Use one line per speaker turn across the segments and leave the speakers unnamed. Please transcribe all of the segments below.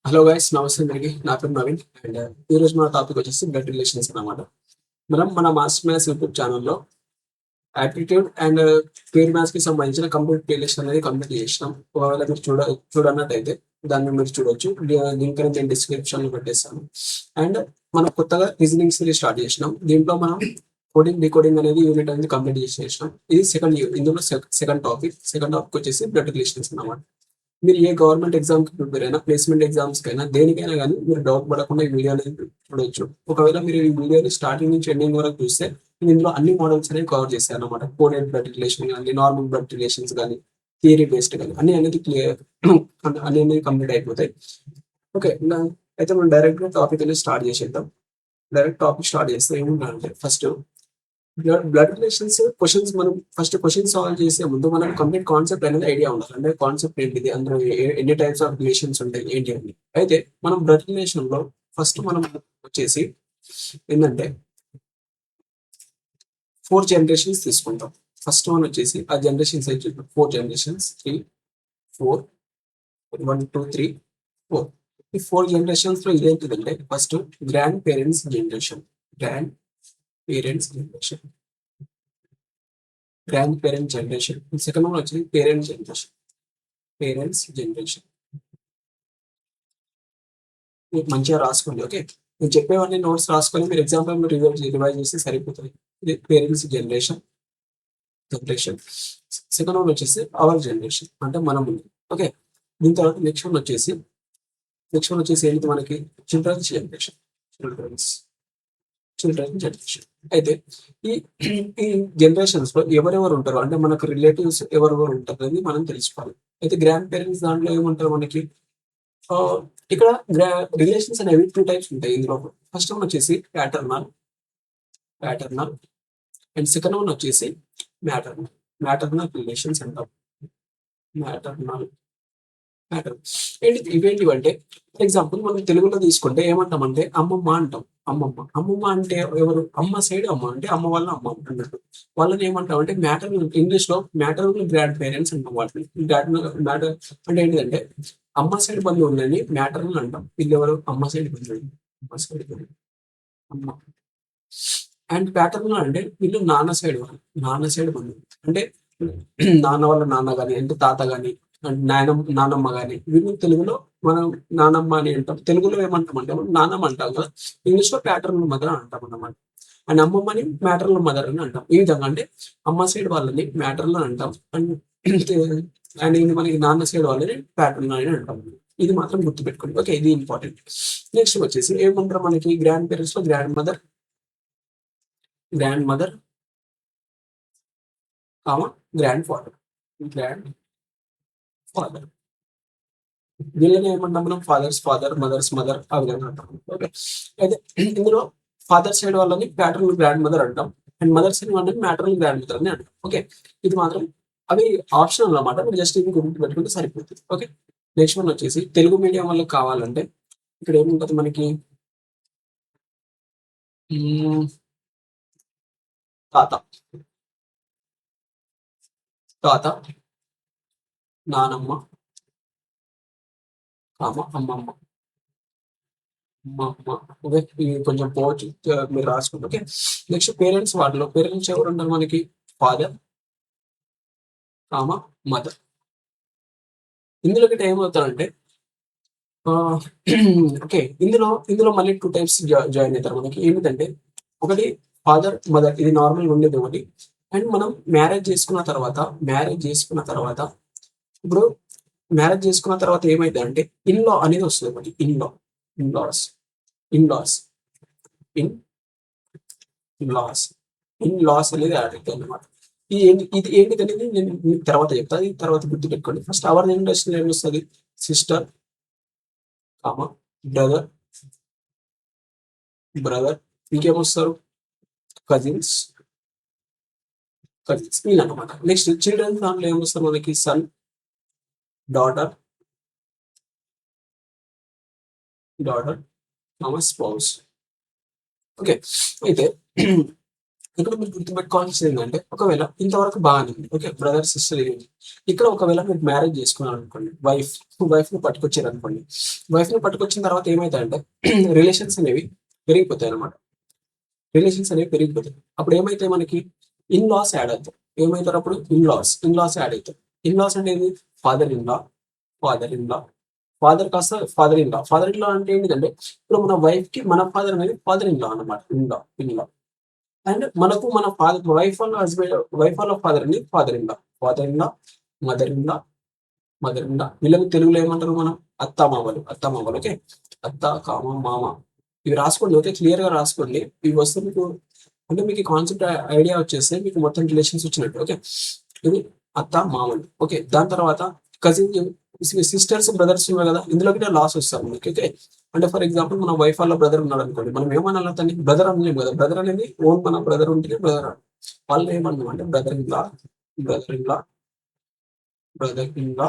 Hello guys, నమస్తే అందరికి. నా పేరు నవీన్. అండ్ ఈ రోజు మన టాపిక్ వచ్చేసి బ్లడ్ రిలేషన్స్ అన్నమాట. మనం మన మాస్టర్ మ్యాథ్స్ యూట్యూబ్ ఛానల్లో యాప్టిట్యూడ్ అండ్ ప్యూర్ మ్యాథ్స్ కి సంబంధించిన కంప్లీట్ ప్లేలిస్ట్ అనేది కంప్లీట్ చేసినాం. ఒకవేళ మీరు చూడన్నట్టయితే దాన్ని మీరు చూడొచ్చు. లింక్ అనేది నేను డిస్క్రిప్షన్ లో పెట్టేస్తాను. అండ్ మనం కొత్తగా రీజనింగ్ సిరీస్ స్టార్ట్ చేసినాం. దీంట్లో మనం కోడింగ్ డీకోడింగ్ అనేది యూనిట్ అనేది కంప్లీట్ చేసేసినాం. ఇది సెకండ్ యూనిట్. ఇందులో సెకండ్ టాపిక్ వచ్చేసి బ్లడ్ రిలేషన్స్ అన్నమాట. మీరు ఏ గవర్నమెంట్ ఎగ్జామ్కి ప్రిపేర్ అయినా, ప్లేస్మెంట్ ఎగ్జామ్స్కైనా, దేనికైనా కానీ మీరు డౌట్ పడకుండా ఈ వీడియో అనేది చూడొచ్చు. ఒకవేళ మీరు ఈ వీడియోని స్టార్టింగ్ నుంచి ఎండింగ్ వరకు చూస్తే నేను ఇందులో అన్ని మోడల్స్ అనేవి కవర్ చేశాను అనమాట. కోడెడ్ బ్లడ్ రిలేషన్ కానీ, నార్మల్ బ్లడ్ రిలేషన్స్ కానీ, థియరీ బేస్డ్ కానీ అన్ని అనేది క్లియర్ అన్ని అనేది కంప్లీట్ అయిపోతాయి. ఓకే, అయితే మనం డైరెక్ట్గా టాపిక్ అనేది స్టార్ట్ చేసేద్దాం. డైరెక్ట్ టాపిక్ స్టార్ట్ చేస్తే ఏముంటారంటే, ఫస్ట్ బ్లడ్ రిలేషన్స్ క్వశ్చన్స్. మనం ఫస్ట్ క్వశ్చన్ సాల్వ్ చేసే ముందు మనం కంప్లీట్ కాన్సెప్ట్ అనేది ఐడియా ఉండాలి. అంటే కాన్సెప్ట్ ఏంటిది, అందులో ఎన్ని టైప్స్ ఆఫ్ రిలేషన్స్ ఉంటాయి ఏంటి అని. అయితే మనం బ్లడ్ రిలేషన్ లో ఫస్ట్ మనం వచ్చేసి ఏంటంటే 4 జనరేషన్స్ తీసుకుంటాం. ఫస్ట్ వన్ వచ్చేసి ఆ జనరేషన్స్ అయితే 4 జనరేషన్స్, 3, 4, 1, 2, 3, 4. ఈ 4 జనరేషన్స్ లో ఇదేంటిదంటే, first grandparents generation. Grandparents generation, grandparent generation. Second one వచ్చి పేరెంట్స్ జనరేషన్. మీకు మంచిగా రాసుకోండి. ఓకే, నేను చెప్పేవన్నీ నోట్స్ రాసుకొని మీరు ఎగ్జాంపుల్ రివైజ్ చేస్తే సరిపోతుంది. ఇది పేరెంట్స్ జనరేషన్. సెకండ్ వన్ వచ్చేసి అవర్ జనరేషన్, అంటే మనం ఉంది. ఓకే, దీని తర్వాత నెక్స్ట్ వన్ వచ్చేసి ఏంటి మనకి, చిల్డ్రన్స్ జనరేషన్. Children generation. అయితే ఈ ఈ జనరేషన్స్ లో ఎవరెవరు ఉంటారు అంటే మనకు రిలేటివ్స్ ఎవరెవరు ఉంటారు అనేది మనం తెలుసుకోవాలి. అయితే గ్రాండ్ పేరెంట్స్ దాంట్లో ఏమంటారు మనకి, ఆ, ఇక్కడ రిలేషన్స్ అనేవి 2 టైప్స్ ఉంటాయి ఇందులో. ఫస్ట్ వన్ వచ్చేసి ప్యాటర్నల్ అండ్ సెకండ్ వన్ వచ్చేసి మ్యాటర్నల్ రిలేషన్స్ అంటాం. మ్యాటర్నల్ మ్యాటర్ ఇవేంటివి అంటే, ఫర్ ఎగ్జాంపుల్ మనం తెలుగులో తీసుకుంటే ఏమంటామంటే అమ్మమ్మ అంటాం. అమ్మమ్మ అంటే ఎవరు, అమ్మ సైడ్ అమ్మ అంటే అమ్మ వాళ్ళ అమ్మ అన్నట్టు. వాళ్ళని ఏమంటాం అంటే మ్యాటర్, ఇంగ్లీష్ లో మ్యాటర్నల్ గ్రాండ్ పేరెంట్స్ అంటాం. వాళ్ళని మ్యాటర్ అంటే ఏంటిదంటే, అమ్మ సైడ్ బంధువులని మ్యాటర్నల్ అంటాం. వీళ్ళు ఎవరు, అమ్మ సైడ్ బంధువులు. అమ్మ. అండ్ ప్యాటర్నల్ అంటే వీళ్ళు నాన్న సైడ్ బంధువులు. అంటే నాన్న వాళ్ళ నాన్న గాని, అంటే తాత గాని, నానమ్మ గాని, వీళ్ళు తెలుగులో మనం నానమ్మ అని అంటాం. తెలుగులో ఏమంటాం అంటే మనం నానమ్మ అంటాం కదా, ఇంగ్లీష్ లో ప్యాటర్నల్ మదర్ అని అంటాం అన్నమాట. అండ్ అమ్మమ్మని మ్యాటర్నల్ మదర్ అని అంటాం. ఈ విధంగా అంటే అమ్మ సైడ్ వాళ్ళని మ్యాటర్నల్ అంటాం. అండ్ అండ్ ఇది మనకి నాన్న సైడ్ వాళ్ళని ప్యాటర్నల్ అని అంటాం. ఇది మాత్రం గుర్తుపెట్టుకోండి. ఓకే, ఇది ఇంపార్టెంట్. నెక్స్ట్ వచ్చేసి ఏమంటారు మనకి, గ్రాండ్ పేరెంట్స్ లో grand mother comma grand father. వీళ్ళని ఏమంటాం మనం, ఫాదర్, మదర్స్ మదర్, ఆ విధంగా అంటాం. ఓకే, అయితే ఇందులో ఫాదర్ సైడ్ వాళ్ళని ప్యాటర్నల్ గ్రాండ్ మదర్ అంటాం. అండ్ మదర్ సైడ్ వాళ్ళని మ్యాటర్నల్ గ్రాండ్ మదర్ అని అంటాం. ఓకే, ఇది మాత్రం అవి ఆప్షనల్ అన్నమాట. మీరు జస్ట్ ఇది గుర్తు పెట్టుకుంటే సరిపోతుంది. ఓకే, నెక్స్ట్ వన్ వచ్చేసి తెలుగు మీడియం వాళ్ళకి కావాలంటే ఇక్కడ ఏముంటది మనకి, మ్మ్, తాత తాత నానమ్మ అమ్మమ్మ. ఓకే, ఇవి కొంచెం పోవచ్చు, మీరు రాసుకోండి. Okay, next parents. వాటిలో పేరెంట్స్ ఎవరు ఉంటారు మనకి, ఫాదర్ మదర్. ఇందులో గిట్ట ఏమవుతారంటే, ఓకే, ఇందులో మళ్ళీ 2 టైప్స్ జాయిన్ అవుతారు మనకి. ఏమిటంటే, ఒకటి ఫాదర్ మదర్, ఇది నార్మల్గా ఉండేది ఒకటి. అండ్ మనం మ్యారేజ్ చేసుకున్న తర్వాత ఇప్పుడు మ్యారేజ్ చేసుకున్న తర్వాత ఏమైంది అంటే ఇన్‌లా అనేది వస్తుంది ఒకటి. In laws in laws in laws laws అనేది యాడ్ అవుతుంది అనమాట. ఇది ఏంటిది అనేది నేను మీకు తర్వాత చెప్తా. ఇది తర్వాత గుర్తుపెట్టుకోండి. ఫస్ట్ అవర్ జనరేషన్ ఏమొస్తుంది, సిస్టర్ కామా బ్రదర్ బ్రదర్. ఇంకేమొస్తారు, కజిన్స్ వీళ్ళు అనమాట. నెక్స్ట్ చిల్డ్రన్ దాంట్లో ఏమొస్తారు మనకి, son daughter comma spouse. Okay, అయితే ఇక్కడ మీరు గుర్తుపెట్టుకోవాల్సింది ఏంటంటే ఒకవేళ ఇంతవరకు బాగానే ఉంది. ఓకే. బ్రదర్, సిస్టర్ ఇది. ఇక్కడ ఒకవేళ మీరు మ్యారేజ్ చేసుకున్నారనుకోండి. వైఫ్‌ని పట్టుకొచ్చారనుకోండి. వైఫ్‌ని పట్టుకొచ్చిన తర్వాత ఏమైతాయంటే రిలేషన్స్ అనేవి పెరిగిపోతాయన్నమాట. రిలేషన్స్ అనేవి పెరిగిపోతాయి. అప్పుడు ఏమైతాయి మనకి ఇన్-లాస్ యాడ్ అవుతాయి. ఏమైతారు అప్పుడు ఇన్-లాస్ యాడ్ అయితాయి. ఇన్-లాస్ అనేది father in law, father in law, father కాస్త father in law. Father in law అంటే ఏంటిదంటే ఇప్పుడు మన వైఫ్‌కి మన ఫాదర్ అనేది ఫాదర్ ఇన్ లా అన్నమాట. In law. అండ్ మనకు మన ఫాదర్ వైఫ్ వాళ్ళ ఫాదర్ అని father in law, father in law, mother in law, mother in law. వీళ్ళని తెలుగులో ఏమంటారు మనం? అత్త మామలు. ఓకే. అత్త, కామ, మామ. ఇవి రాసుకోండి. ఓకే. క్లియర్ గా రాసుకోండి. ఇవి వస్తే మీకు అంటే మీకు ఈ కాన్సెప్ట్ ఐడియా వచ్చేస్తే మీకు మొత్తం రిలేషన్స్ వచ్చినట్టు. ఓకే. ఇది అత్త మామలు. ఓకే. దాని తర్వాత కజిన్, సిస్టర్స్, బ్రదర్స్ ఉన్నారు కదా, ఇందులో కూడా లాస్ వస్తారు మనకి. ఓకే. అంటే ఫర్ ఎగ్జాంపుల్ మన వైఫ్ వాళ్ళ బ్రదర్ ఉన్నాడు అనుకోండి, మనం ఏమనాలి అతన్ని? బ్రదర్ అనలేము కదా. బ్రదర్ అనేది ఓన్ మన బ్రదర్ ఉంటేనే బ్రదర్. వాళ్ళు ఏమన్నాం అంటే brother in law, brother in law, brother in law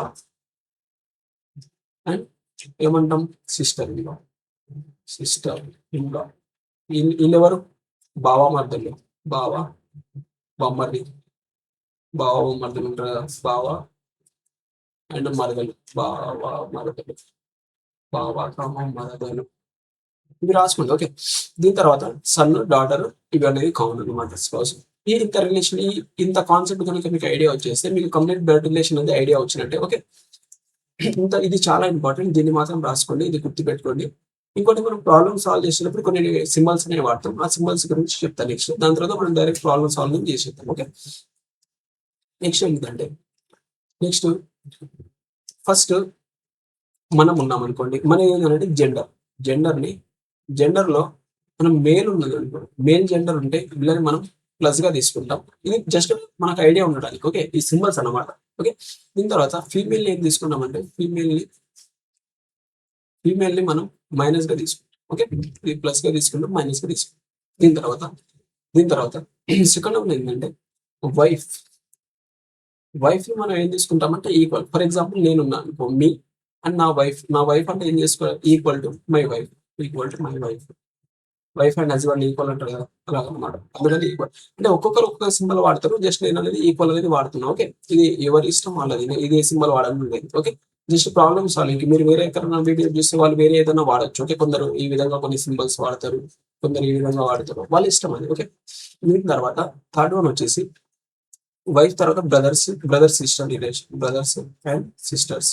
and ఏమంటాం? Sister in law, sister in law. వీళ్ళెవరు? బావ మర్దలు, బావ బొమ్మర్ది, బావ బొమ్మర్దలు ఉంటారు కదా. బావ అండ్ మరదలు, మరదలు, బావ కామ మరదలు. ఇవి రాసుకోండి. ఓకే. దీని తర్వాత సన్, డాటర్ ఇవి అనేది కామన్ అనమాట. స్పౌస్. ఈ ఇంత రిలేషన్, ఈ ఇంత కాన్సెప్ట్ కనుక మీకు ఐడియా వచ్చేస్తే మీకు కంప్లీట్ బ్లడ్ రిలేషన్ అనేది ఐడియా వచ్చినట్టే. ఓకే. ఇది చాలా ఇంపార్టెంట్. దీన్ని మాత్రం రాసుకోండి. ఇది గుర్తుపెట్టుకోండి. ఇంకోటి మనం ప్రాబ్లమ్ సాల్వ్ చేసేటప్పుడు కొన్ని సింబల్స్ అనేవి వాడతాం. ఆ సింబల్స్ గురించి చెప్తాను నెక్స్ట్. దాని తర్వాత మనం డైరెక్ట్ ప్రాబ్లమ్ సాల్వింగ్ చేసేద్దాం. ఓకే. నెక్స్ట్ ఏంటంటే నెక్స్ట్ ఫస్ట్ మనం ఉన్నాం అనుకోండి. మన ఏంటంటే జెండర్‌ని జెండర్‌లో మనం మేల్ ఉన్నది అనుకో, మేల్ జెండర్ ఉంటే వీళ్ళని మనం ప్లస్‌గా తీసుకుంటాం. ఇది జస్ట్ మనకు ఐడియా ఉండడానికి. ఓకే. ఈ సింబల్స్ అన్నమాట. ఓకే. దీని తర్వాత ఫీమేల్‌ని ఏం తీసుకున్నామంటే ఫీమేల్‌ని మనం మైనస్‌గా తీసుకుంటాం. ఓకే. ఇది ప్లస్‌గా తీసుకుంటాం, మైనస్‌గా తీసుకుంటాం. దీని తర్వాత దీని తర్వాత సెకండ్ వన్ ఏంటంటే వైఫ్. వైఫ్‌ని మనం ఏం తీసుకుంటామంటే ఈక్వల్. ఫర్ ఎగ్జాంపుల్ నేనున్నా అనుకో, మీ అండ్ నా వైఫ్ అంటే ఏం చేసుకోవాలి? Equal to my wife, equal to my wife. Wife and husband equal అంటారు కదా, అలాగనమాట. అందుకని ఈక్వల్ అంటే ఒక్కొక్కరు ఒక్కొక్క సింబల్ వాడతారు. జస్ట్ నేను అనేది ఈక్వల్ అనేది వాడుతున్నా. ఓకే. ఇది ఎవరి ఇష్టం వాళ్ళది. ఇది ఏ సింబల్ వాడాలని లేదు. ఓకే. Just problem solving. మీరు వేరే ఎక్కడైనా వీడియో చూస్తే వాళ్ళు వేరే ఏదైనా వాడొచ్చు. ఓకే. కొందరు ఈ విధంగా కొన్ని సింబల్స్ వాడతారు, కొందరు ఈ విధంగా వాడతారు. వాళ్ళ ఇష్టం అది. ఓకే. దీని తర్వాత థర్డ్ వన్ వచ్చేసి వైఫ్ తర్వాత brother sister relation, brothers and sisters.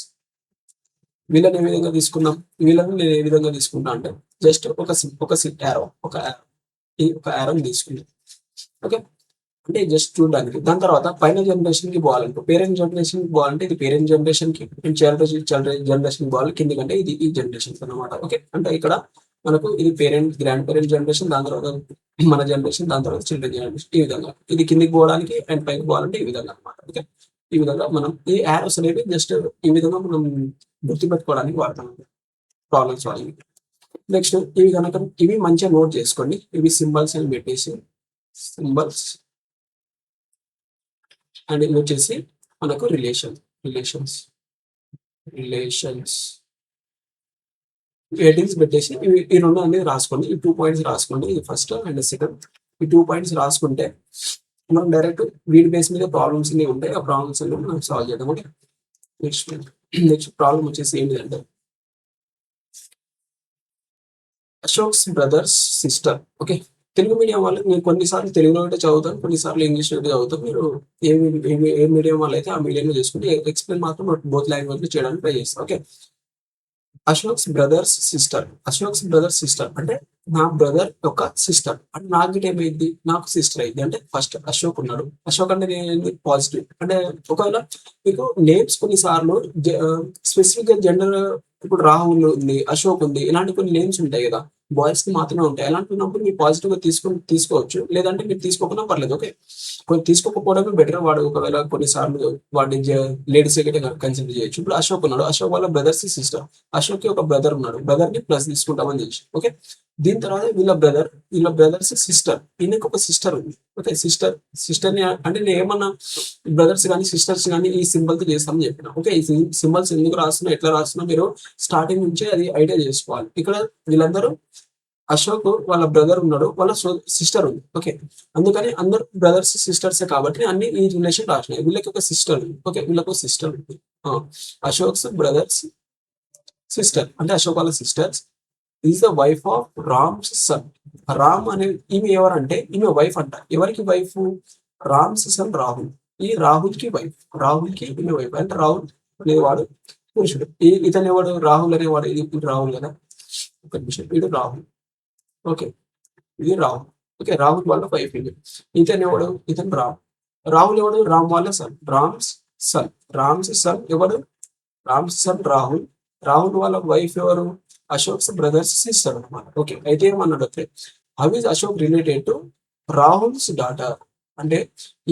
వీళ్ళని ఏ విధంగా తీసుకున్నాం? వీళ్ళని నేను ఏ విధంగా తీసుకుంటా అంటే జస్ట్ ఒక యారోని తీసుకున్నాం. ఓకే. అంటే జస్ట్ చూడడానికి. దాని తర్వాత పైన జనరేషన్ కి పోవాలంటే పేరెంట్ జనరేషన్ కి పోవాలంటే ఇది పేరెంట్ జనరేషన్ కి, చైల్డ్ జనరేషన్ పోవాలి కిందికంటే ఇది ఈ జనరేషన్ అనమాట. ఓకే. అంటే ఇక్కడ మనకు ఇది గ్రాండ్ పేరెంట్ జనరేషన్, దాని తర్వాత మన జనరేషన్, దాని తర్వాత చిల్డ్రన్ జనరేషన్. ఈ విధంగా ఇది కిందికి పోవడానికి అండ్ పైకి పోవాలంటే ఈ విధంగా అనమాట. ఓకే. ఈ విధంగా మనం ఈ యారోస్ అనేవి జస్ట్ ఈ విధంగా మనం గుర్తుపెట్టుకోవడానికి వాడతాం ప్రాబ్లమ్ సాల్వింగ్. నెక్స్ట్ ఇవి మంచిగా నోట్ చేసుకోండి. ఇవి సింబల్స్ అని పెట్టేసి సింబల్స్ అండ్ ఇది వచ్చేసి మనకు రిలేషన్స్ హెడ్డింగ్స్ పెట్టేసి ఈ రెండు అనేది రాసుకోండి. ఈ 2 పాయింట్స్ రాసుకోండి. ఇది ఫస్ట్ అండ్ సెకండ్. ఈ 2 పాయింట్స్ రాసుకుంటే మనం డైరెక్ట్ వీటి బేస్ మీద ప్రాబ్లమ్స్ అన్ని ఉంటాయి. ఆ ప్రాబ్లమ్స్ అన్ని మనం సాల్వ్ చేద్దాం. ఓకే. నెక్స్ట్ ప్రాబ్లం వచ్చేసి ఏంటిదంటే Ashok's brothers sister. Okay. Telugu medium వాళ్ళకి నేను కొన్నిసార్లు తెలుగులో అయితే చదువుతాను, కొన్నిసార్లు ఇంగ్లీష్లో అయితే చదువుతాను. మీరు ఏ మీడియం వాళ్ళు అయితే ఆ మీడియంలో చేసుకుంటే ఎక్స్ప్లెయిన్ మాత్రం బోత్ లాంగ్వేజ్లో చేయడానికి ట్రై చేస్తాను. ఓకే. అశోక్స్ బ్రదర్స్ సిస్టర్ అంటే నా బ్రదర్ యొక్క సిస్టర్. అంటే నాకు గిట్ట ఏమైంది? నాకు సిస్టర్ అయింది. అంటే ఫస్ట్ అశోక్ ఉన్నాడు. అశోక్ అంటే నేను పాజిటివ్. అంటే ఒకవేళ మీకు నేమ్స్ కొన్నిసార్లు స్పెసిఫిక్ గా జెండర్, ఇప్పుడు రాహుల్ ఉంది, అశోక్ ఉంది, ఇలాంటి కొన్ని నేమ్స్ ఉంటాయి కదా, బాయ్స్ కి మాత్రమే ఉంటాయి. అలాంటినప్పుడు మీరు పాజిటివ్ గా తీసుకోవచ్చు, లేదంటే మీరు తీసుకోకుండా పర్లేదు. ఓకే. కొన్ని తీసుకోకపోవడమే బెటర్. వాడు ఒకవేళ కొన్నిసార్లు వాడిని లేడీస్ కన్సిడర్ చేయొచ్చు. ఇప్పుడు అశోక్ ఉన్నాడు. అశోక్ వాళ్ళ బ్రదర్స్ సిస్టర్. అశోక్ కి ఒక బ్రదర్ ఉన్నాడు. బ్రదర్ ని ప్లస్ తీసుకుంటామని చెప్పి. ఓకే. దీని తర్వాత వీళ్ళ బ్రదర్స్ సిస్టర్. ఈయనకి ఒక సిస్టర్ ఉంది. ఓకే. సిస్టర్ ని అంటే నేను ఏమన్నా బ్రదర్స్ కానీ సిస్టర్స్ కానీ ఈ సింబల్ తో చేస్తామని చెప్పిన. ఓకే. ఈ సింబల్స్ ఎందుకు రాస్తున్నా, ఎట్లా రాస్తున్నా మీరు స్టార్టింగ్ నుంచే అది ఐడియా చేసుకోవాలి. ఇక్కడ వీళ్ళందరూ అశోక్ వాళ్ళ బ్రదర్ ఉన్నాడు, వాళ్ళ సిస్టర్ ఉంది. ఓకే, అందుకని అందరు బ్రదర్స్ సిస్టర్సే కాబట్టి అన్ని ఈ రిలేషన్ రాసినాయి. వీళ్ళకి ఒక సిస్టర్ ఉంది. ఓకే, వీళ్ళకి సిస్టర్ ఉంది. అశోక్స్ బ్రదర్స్ సిస్టర్ అంటే అశోక్ వాళ్ళ sisters is the wife of Ram's son. Ram అనే ఈమె ఎవరంటే ఈమె వైఫ్ అంట. ఎవరికి వైఫ్? రామ్స్ సన్ రాహుల్. ఈ రాహుల్ కి వైఫ్. రాహుల్ కి ఈమె వైఫ్ అంటే రాహుల్ అనేవాడు పురుషుడు. ఇతను ఎవడు? రాహుల్ అనేవాడు. ఇది రాహుల్ కదా, ఒక నిమిషం. వీడు రాహుల్. ఓకే, ఇది రాహుల్. ఓకే, రాహుల్ వాళ్ళ వైఫ్ ఇది. ఇతను ఎవడు? ఇతను రామ్. రాహుల్ ఎవడు? రామ్ వాళ్ళ son. Ram's son. Ram's son ఎవడు? రామ్స్ సన్ రాహుల్. రాహుల్ వాళ్ళ వైఫ్ ఎవరు? అశోక్స్ బ్రదర్స్ సిస్టర్ అనమాట. ఓకే, అయితే ఏమన్నాడు అంటే how is Ashok related to Rahul's daughter. అంటే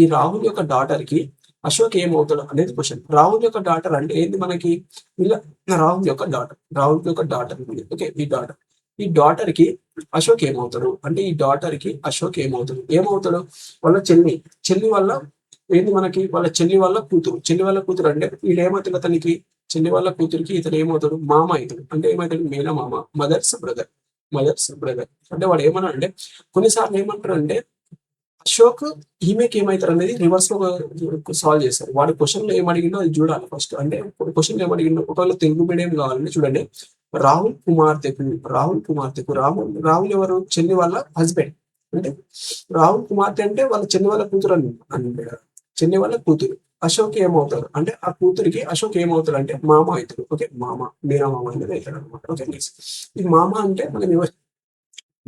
ఈ రాహుల్ యొక్క డాటర్ కి అశోక్ ఏమవుతాడు అనేది క్వశ్చన్. రాహుల్ యొక్క డాటర్ అంటే ఏంది మనకి? ఇలా రాహుల్ యొక్క డాటర్. రాహుల్ యొక్క డాటర్ ఉంది. ఓకే, ఈ డాటర్ కి అశోక్ ఏమవుతాడు అంటే ఈ డాటర్ కి అశోక్ ఏమవుతాడు? వాళ్ళ చెల్లి వల్ల ఏంది మనకి? వాళ్ళ చెల్లి వల్ల కూతురు. చెల్లి వల్ల కూతురు అంటే వీళ్ళు ఏమవుతాడు అతనికి? చెల్లి వాళ్ళ కూతురికి ఇతను ఏమవుతాడు? మామ అవుతాడు. అంటే ఏమవుతాడు? మేన మామ, మదర్స్ బ్రదర్. అంటే వాడు ఏమన్నా అంటే కొన్నిసార్లు ఏమంటారు అంటే అశోక్ ఈమెకి ఏమవుతారు అనేది రివర్స్ లో సాల్వ్ చేస్తారు. వాడి క్వశ్చన్ లో ఏమడిగిందో అది చూడాలి ఫస్ట్. అంటే క్వశ్చన్ ఏమడిగిందో ఒకవేళ తెలుగు మీడియం కావాలంటే చూడండి. రాహుల్ కుమార్తెకు రాహుల్ ఎవరు? చెల్లి వాళ్ళ హస్బెండ్. అంటే రాహుల్ కుమార్తె అంటే వాళ్ళ చెల్లి వాళ్ళ కూతురు అంటే చెల్లి వాళ్ళ కూతురు. అశోక్ ఏమవుతాడు అంటే ఆ కూతురికి అశోక్ ఏమవుతాడు అంటే మామ అవుతాడు. ఓకే, మీరా మామ అనేది అవుతాడు అనమాట. ఓకే, నెక్స్ట్ ఈ మామ అంటే మనం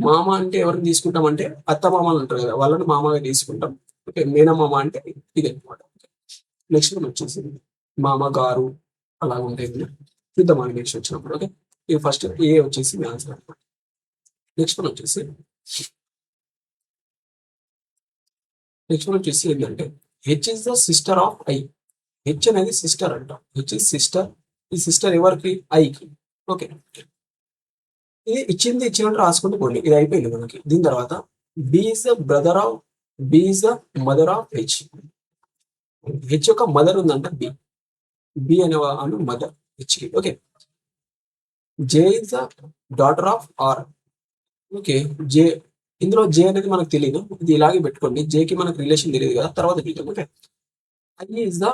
మామ అంటే ఎవరిని తీసుకుంటాం అంటే అత్త మామలు అంటారు కదా, వాళ్ళని మామగా తీసుకుంటాం. ఓకే, మేనమామ అంటే ఇది అనమాట. నెక్స్ట్ మనం వచ్చేసి మామ గారు అలా ఉంటాయి. చూద్దాం అని నెక్స్ట్ వచ్చినప్పుడు. ఓకే, ఇది ఫస్ట్ ఏ వచ్చేసి మీ ఆన్సర్ అనమాట. నెక్స్ట్ వన్ వచ్చేసి ఏంటంటే H is the sister of I. H అనేది సిస్టర్ అంట. H is sister. ఈ సిస్టర్ ఎవరికి? ఐకి. ఓకే, ఇది ఇచ్చినట్టు రాసుకుంటూ పోండి. ఇది అయిపోయింది మనకి. దీని తర్వాత B is the brother of B is the mother of H. H యొక్క మదర్ ఉందంట బి అనే మదర్ హెచ్ కి. Okay, J is the daughter of R. Okay, J ఇందులో జే అనేది మనకు తెలియదు. ఇది ఇలాగే పెట్టుకోండి. జేకి మనకు రిలేషన్ తెలియదు కదా, తర్వాత చూద్దాం. Okay, I is the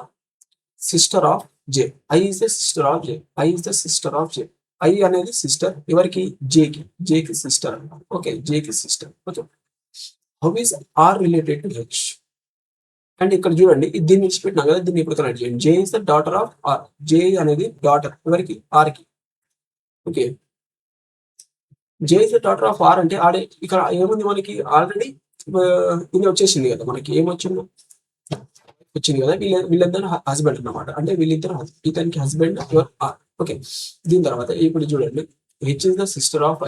sister of J. I is the sister of J. I is the sister of J. I అనేది సిస్టర్ ఎవరికి? జేకి సిస్టర్. ఓకే, జేకి sister. Okay, how is R related to H. And ఇక్కడ చూడండి, దీన్ని విడిచిపెట్టినా కదా, దీన్ని ఇప్పుడు కనెక్ట్ చేయండి. J is the daughter of R. J అనేది డాటర్ ఎవరికి? ఆర్ కి. Okay, J is the daughter of R అంటే ఆడే ఇక్కడ ఏముంది మనకి? ఆల్రెడీ ఇది వచ్చేసింది కదా మనకి. ఏమొచ్చింది? వచ్చింది కదా, వీళ్ళిద్దరు హస్బెండ్ అన్నమాట. అంటే వీళ్ళిద్దరు ఇతనికి హస్బెండ్ ఆర్. ఓకే, దీని తర్వాత ఇప్పుడు చూడండి, H is the sister of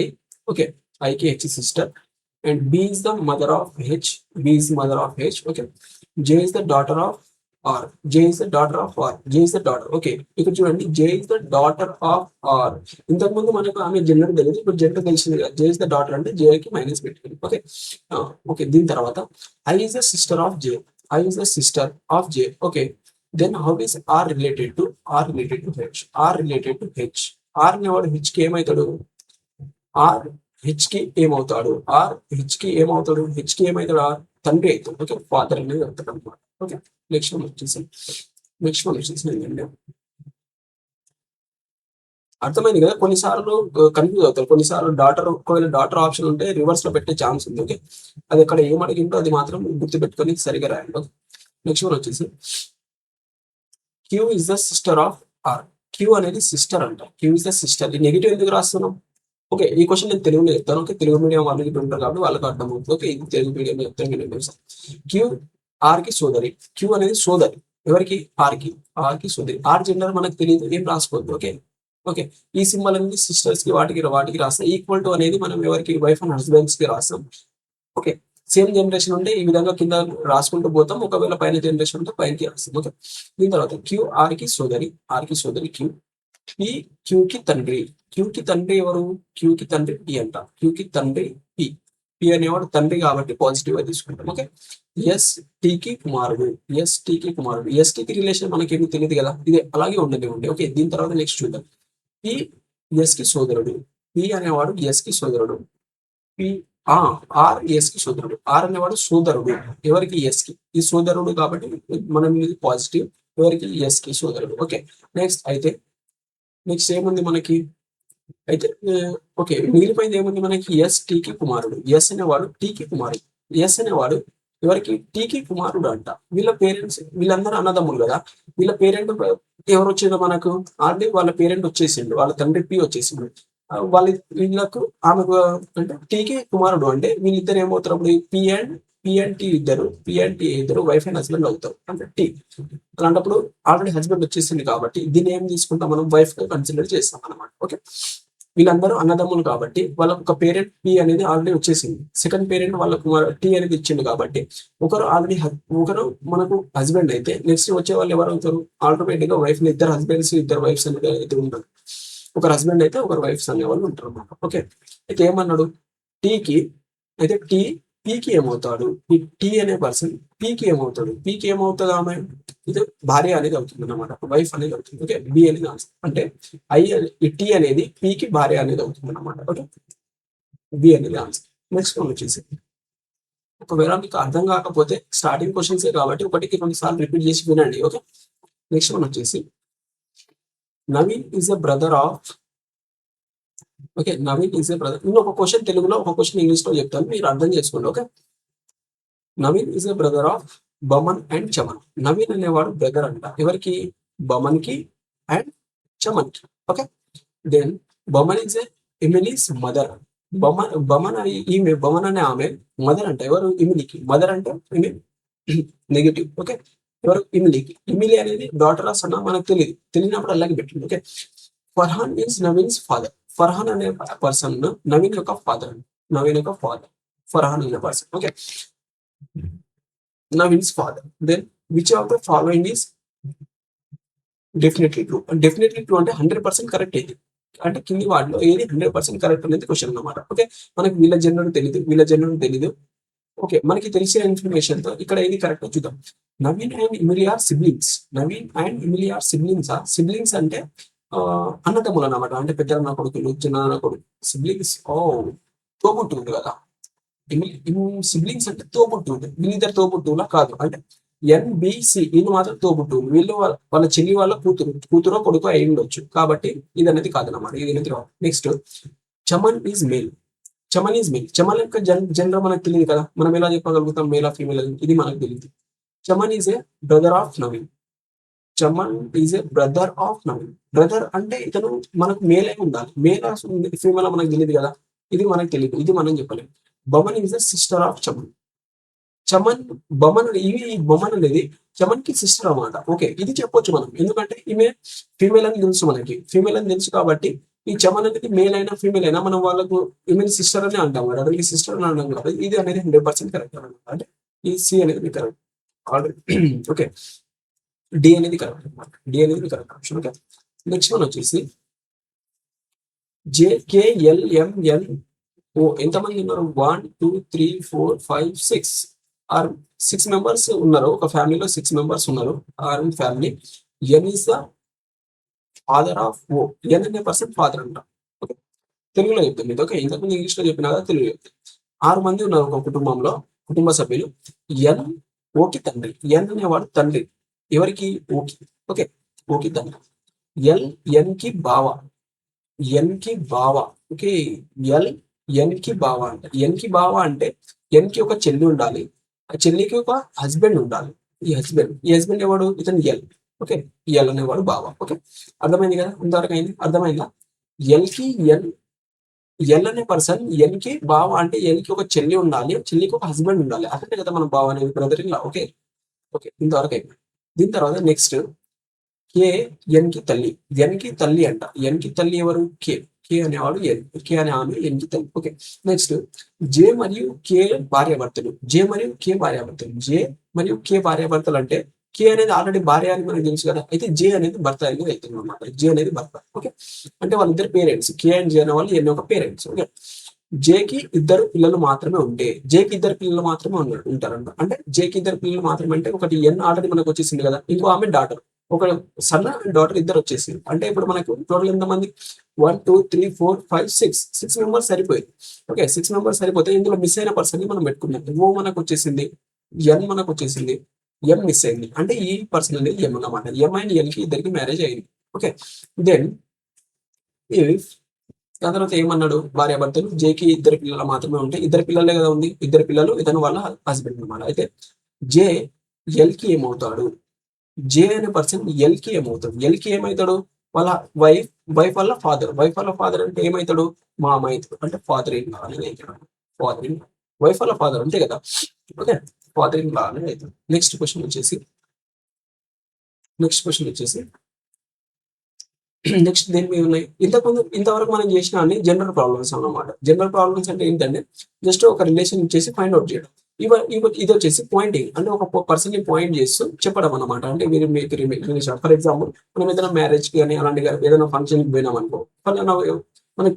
I. Okay, ఐకి H sister. And B is the mother of H. Okay, J is the daughter of R. J is the daughter. Okay, ఇక్కడ చూడండి, J is the daughter of R. ఇంతకు ముందు మనకు ఆమె gender తెలియదు, ఇప్పుడు gender తెలిసింది కదా. జే ఇస్ ద డాటర్ అంటే జేకి మైనస్ పెట్టుకోండి. ఓకే, ఓకే, దీని తర్వాత I is the sister of J. Okay, then how is R related to H. R అనేవాడు హెచ్ కి ఏమవుతాడు? ఆర్ తండ్రి అవుతాడు. ఓకే, ఫాదర్ అనేది అవుతాడు అనమాట. ఓకే, నెక్స్ట్ వన్ వచ్చేసి ఏంటంటే అర్థమైంది కదా. కొన్నిసార్లు కన్ఫ్యూజ్ అవుతారు. కొన్నిసార్లు ఒకవేళ డాటర్ ఆప్షన్ ఉంటే రివర్స్ లో పెట్టే ఛాన్స్ ఉంది. ఓకే, అది అక్కడ ఏం అడిగిందో అది మాత్రం గుర్తుపెట్టుకొని సరిగా రాయండి. నెక్స్ట్ వన్ వచ్చేసి Q is the sister of R. Q అనేది సిస్టర్ అంట. Q is the sister. ఈ నెగిటివ్ ఎందుకు రాస్తున్నాం? ఓకే, ఈ క్వశ్చన్ నేను తెలుగులో చెప్తాను. ఓకే, తెలుగు మీడియం వాళ్ళకి ఉంటారు కాబట్టి వాళ్ళకి అర్థమవుతుంది. ఓకే, ఇది తెలుగు మీడియం చెప్తాను. క్యూ ఆర్ కి సోదరి. క్యూ అనేది సోదరి ఎవరికి? ఆర్ కి సోదరి. ఆర్ జెండర్ మనకు తెలియదు, ఏం రాసుకోవద్దు. ఓకే, ఈ సింబల్ అనేది సిస్టర్స్ కి వాటికి రాస్తాం. ఈక్వల్ టు అనేది మనం ఎవరికి? వైఫ్ అండ్ హస్బెండ్స్ కి రాస్తాం. ఓకే, సేమ్ జనరేషన్ ఉంటే ఈ విధంగా కింద రాసుకుంటూ పోతాం. ఒకవేళ పైన జనరేషన్ ఉంటే పైనకి రాస్తాం. ఓకే, దీని తర్వాత క్యూ ఆర్ కి సోదరి క్యూ. పి క్యూ కి తండ్రి. క్యూకి తండ్రి ఎవరు? క్యూకి తండ్రి పి అంట. క్యూకి తండ్రి పి అనేవాడు తండ్రి కాబట్టి పాజిటివ్ గా తీసుకుంటాం. ఓకే, ఎస్ టీకి కుమారుడు. ఎస్ టీకి రిలేషన్ మనకేమీ తెలియదు కదా, ఇది అలాగే ఉండనివ్వండి. ఓకే, దీని తర్వాత నెక్స్ట్ చూద్దాం. పి ఎస్ కి సోదరుడు. పి అనేవాడు ఎస్ కి సోదరుడు. పి ఆర్ ఎస్ కి సోదరుడు. ఆర్ అనేవాడు సోదరుడు ఎవరికి? ఎస్ కి. ఈ సోదరుడు కాబట్టి మనం ఇది పాజిటివ్. ఎవరికి? ఎస్ కి సోదరుడు. ఓకే, నెక్స్ట్ ఏముంది మనకి? అయితే ఓకే, మిగిలిపోయింది ఏముంది మనకి? ఎస్ టీకి కుమారుడు. ఎస్ అనేవాడు టీకి కుమారుడు. ఎస్ అనేవాడు ఎవరికి? టీకి కుమారుడు అంట. వీళ్ళ పేరెంట్స్, వీళ్ళందరూ అన్నదమ్ములు కదా. వీళ్ళ పేరెంట్ ఎవరు వచ్చిందో మనకు? ఆల్రెడీ వాళ్ళ పేరెంట్ వచ్చేసిండు, వాళ్ళ తండ్రి పి వచ్చేసిండు. వీళ్ళకు ఆమెకు అంటే టీకి కుమారుడు అంటే వీళ్ళిద్దరు ఏమవుతారు అప్పుడు? పి అండ్ టీ ఇద్దరు వైఫ్ అండ్ హస్బెండ్ అవుతారు అంటే టీ. అలాంటప్పుడు ఆల్రెడీ హస్బెండ్ వచ్చేసింది కాబట్టి దీన్ని ఏం తీసుకుంటాం మనం? వైఫ్ గా కన్సిడర్ చేస్తాం అనమాట. ఓకే, వీళ్ళందరూ అన్నదమ్ములు కాబట్టి వాళ్ళకు ఒక పేరెంట్ పి అనేది ఆల్రెడీ వచ్చేసింది. సెకండ్ పేరెంట్ వాళ్ళకు టీ అనేది ఇచ్చిండు కాబట్టి ఒకరు మనకు హస్బెండ్ అయితే నెక్స్ట్ వచ్చే వాళ్ళు ఎవరు అవుతారు? ఆల్టర్నేటివ్ గా వైఫ్, ఇద్దరు హస్బెండ్స్ ఇద్దరు వైఫ్స్ అనేది అయితే ఉంటారు. ఒకరు హస్బెండ్ అయితే ఒకరు వైఫ్స్ అనే వాళ్ళు ఉంటారు అనమాట. ఓకే, అయితే ఏమన్నాడు? టీకి అయితే పీకి ఏమవుతాడు? ఈ టీ అనే పర్సన్ పీకి ఏమవుతాడు? పీకి ఏమవుతుంది? ఆమె ఇది భార్య అనేది అవుతుంది అనమాట, వైఫ్ అనేది అవుతుంది. ఓకే, బి అనేది ఆన్సర్. అంటే ఈ టీ అనేది పీకి భార్య అనేది అవుతుంది అనమాట. ఓకే, బి అనేది ఆన్సర్. నెక్స్ట్ వన్ వచ్చేసి, ఒకవేళ మీకు అర్థం కాకపోతే స్టార్టింగ్ క్వశ్చన్స్ కాబట్టి ఒకటికి 2 సార్లు రిపీట్ చేసి వినండి. ఓకే, నెక్స్ట్ వన్ వచ్చేసి, Naveen is a brother of. Okay, Naveen is a brother. నేను ఒక క్వశ్చన్ తెలుగులో ఒక క్వశ్చన్ ఇంగ్లీష్ లో చెప్తాను, మీరు అర్థం చేసుకోండి. Okay, Naveen is a brother of Baman and Chaman. Naveen అనేవాడు బ్రదర్ అంట ఎవరికి? బమన్ కి అండ్ చమన్ కి. Okay, then Baman is Emily's mother. Baman అనే ఆమె మదర్ అంట ఎవరు? ఇమిలీకి. మదర్ అంటే నెగిటివ్. ఓకే, ఎవరు? ఇమిలీకి. ఇమిలీ అనేది డాటర్ ఆఫ్ సన్ మనకు తెలియనప్పుడు అలాగే పెట్టింది. Okay, Farhan is Naveen's father. Farhan అనే పర్సన్ నవీన్ యొక్క ఫాదర్. ఫర్హాన్ అనే person. Okay, Naveen's father. Then which of the following is definitely true. Definitely true అంటే 100% కరెక్ట్ ఇది. అంటే కింది వాటిలో ఏది 100% కరెక్ట్ అనేది క్వశ్చన్ అనమాట. ఓకే, మనకి వీళ్ళ జెండర్ తెలీదు. ఓకే, మనకి తెలిసిన ఇన్ఫర్మేషన్ తో ఇక్కడ ఏది కరెక్ట్ చూద్దాం. Naveen and Emily are siblings. Siblings అంటే అన్నదమ్ములు అన్నమాట. అంటే పెద్దన్న కొడుకులు, చిన్న కొడుకు. సిబ్లింగ్స్ తోబుట్టువులు కదా. సిబ్లింగ్స్ అంటే తోబుట్టువులు. వీళ్ళిద్దరు తోబుట్టువులా? కాదు. అంటే ఎన్బిసి వీళ్ళు మాత్రం తోబుట్టువులు. వీళ్ళు వాళ్ళ చెల్లి వాళ్ళ కూతురో కొడుకు అయి ఉండొచ్చు. కాబట్టి ఇది అనేది కాదనమాట. ఇది అనేది రావు. Next, Chaman is male. Chaman యొక్క జెండర్ మనకు తెలియదు కదా. మనం ఎలా చెప్పగలుగుతాం మేల్ ఆఫ్ ఫీమేల్? ఇది మనకు తెలియదు. Chaman is a brother of Naveen. Brother అంటే ఇతను మనకు మేల్ అయి ఉండాలి. మేల్ ఫీమేల్ మనకు తెలియదు కదా. ఇది మనకు తెలియదు, ఇది మనం చెప్పలేము. బమన్ ఈజ్ ద సిస్టర్ ఆఫ్ చమన్. బమన్ అనేది చమన్ కి సిస్టర్ అన్నమాట. ఓకే, ఇది చెప్పొచ్చు మనం, ఎందుకంటే ఈమె ఫీమేల్ అని తెలుసు మనకి. ఫీమేల్ అని తెలుసు కాబట్టి ఈ చమన్ అనేది మేల్ అయినా ఫీమేల్ అయినా మనం వాళ్ళకు ఈమె సిస్టర్ అని అంటాం కదా. అతనికి సిస్టర్ అని అంటాం కదా. ఇది అనేది 100% కరెక్ట్ అనమాట. అంటే ఈ సి అనేది కరెక్ట్ ఆల్రెడీ. ఓకే, డి అనేది కరెక్ట్ అనమాట. డి అనేది correct option. Okay, next one వచ్చేసి JKLMNO. ఎంతమంది ఉన్నారు? 1 2 3 4 5 6 ఆర్ 6 మెంబర్స్ ఉన్నారు. ఒక ఫ్యామిలీలో 6 మెంబర్స్ ఉన్నారు. R family. N is the father of O. N అనే పర్సన్ ఫాదర్ అంట. ఓకే, తెలుగులో చెప్తాను ఇది. ఓకే, ఇంతకుముందు ఇంగ్లీష్ లో చెప్పినా కదా, తెలుగు చెప్తాను. 6 మంది ఉన్నారు ఒక కుటుంబంలో, కుటుంబ సభ్యులు. ఎన్ ఓకి తండ్రి. ఎన్ అనేవాడు తండ్రి ఎవరికి? ఓకి. ఓకే, ఓకి తండ్రి. ఎన్ కి బావ. ఓకే, ఎన్ కి బావ అంటే ఎన్ కి ఒక చెల్లి ఉండాలి. ఆ చెల్లికి ఒక హస్బెండ్ ఉండాలి. ఈ హస్బెండ్ ఎవడు? ఇతను ఎల్. ఓకే, ఎల్ అనేవాడు బావ. ఓకే, అర్థమైంది కదా? ఇంతవరకు అయింది, అర్థమైందా? ఎల్ అనే పర్సన్ ఎన్ కి బావ అంటే ఎల్ కి ఒక చెల్లి ఉండాలి, చెల్లికి ఒక హస్బెండ్ ఉండాలి. అదే కదా మనం బావ అనేది, బ్రదర్ ఇన్ లా. ఓకే, ఇంతవరకు అయిపోయింది. దీని తర్వాత నెక్స్ట్, కే ఎన్ కి తల్లి. ఎన్ కి తల్లి అంట. ఎన్ కి తల్లి ఎవరు? కే అనేవాడు ఎన్. కే అనే ఆమె ఎన్ కి తల్లి. ఓకే, నెక్స్ట్, జే మరియు కే భార్యాభర్తలు. జే మరియు కే భార్యాభర్తలు అంటే కే అనేది ఆల్రెడీ భార్య అని మనకు తెలుసు కదా. అయితే జే అనేది భర్త అనేది అవుతుంది అనమాట. జే అనేది భర్త. ఓకే, అంటే వాళ్ళిద్దరు పేరెంట్స్. కే అండ్ జే అనే వాళ్ళు ఎన్ ఒక పేరెంట్స్. ఓకే, జేకి 2 పిల్లలు మాత్రమే ఉంటారంట. అంటే జేకి 2 పిల్లలు మాత్రమే అంటే ఒకటి ఎన్ ఆల్రెడీ మనకు వచ్చేసింది కదా. ఇంకో ఆమె డాటర్, ఒక సన్ అండ్ డాటర్ ఇద్దరు వచ్చేసింది. అంటే ఇప్పుడు మనకు టోటల్ ఎంతమంది? 1 2 3 4 5 6 మెంబర్స్ సరిపోయింది. ఓకే, 6 మెంబర్స్ సరిపోతే ఇందులో మిస్ అయిన పర్సన్ ని మనం పెట్టుకున్నాం. ఓ మనకు వచ్చేసింది, ఎన్ మనకు వచ్చేసింది, ఎం మిస్ అయింది. అంటే ఈ పర్సన్ అనేది ఎం అన్నమాట. ఎం అండ్ ఎల్ కి ఇద్దరికి మ్యారేజ్ అయింది. ఓకే, దెన్ ఇఫ్ దాని తర్వాత ఏమన్నాడు, భార్యాభర్తలు జేకి ఇద్దరు పిల్లలు మాత్రమే ఉంటే, ఇద్దరు పిల్లలే కదా ఉంది, ఇద్దరు పిల్లలు ఇతను వాళ్ళ హస్బెండ్ అనమాట. అయితే జే ఎల్ కి ఏమవుతాడు, జే అనే పర్సన్ ఎల్ కి ఏమవుతాడు, ఎల్ కి ఏమవుతాడు, వాళ్ళ వైఫ్, వైఫ్ వాళ్ళ ఫాదర్, వైఫ్ వాళ్ళ ఫాదర్ అంటే ఏమవుతాడు, మామ అవుతాడు. అంటే ఫాదర్ ఇన్ లా అనేది అవుతాడు. ఫాదర్ ఇన్, వైఫ్ వాళ్ళ ఫాదర్ అంతే కదా. ఓకే, ఫాదర్ ఇన్ లా అనేది అవుతాడు. నెక్స్ట్ క్వశ్చన్ వచ్చేసి నెక్స్ట్ దేని మీద ఉన్నాయి, ఇంతవరకు మనం చేసిన అన్ని జనరల్ ప్రాబ్లమ్స్ అన్నమాట. జనరల్ ప్రాబ్లమ్స్ అంటే ఏంటంటే జస్ట్ ఒక రిలేషన్ ఇచ్చేసి ఫైండ్ అవుట్ చేయడం. ఇది వచ్చేసి పాయింటింగ్, అంటే ఒక పర్సన్ ని పాయింట్ చేస్తూ చెప్పడం అనమాట. అంటే మీరు ఫర్ ఎగ్జాంపుల్ మనం ఏదైనా మ్యారేజ్ కి కానీ అలాంటి ఏదైనా ఫంక్షన్ కి పోయినాం అనుకో, మనకు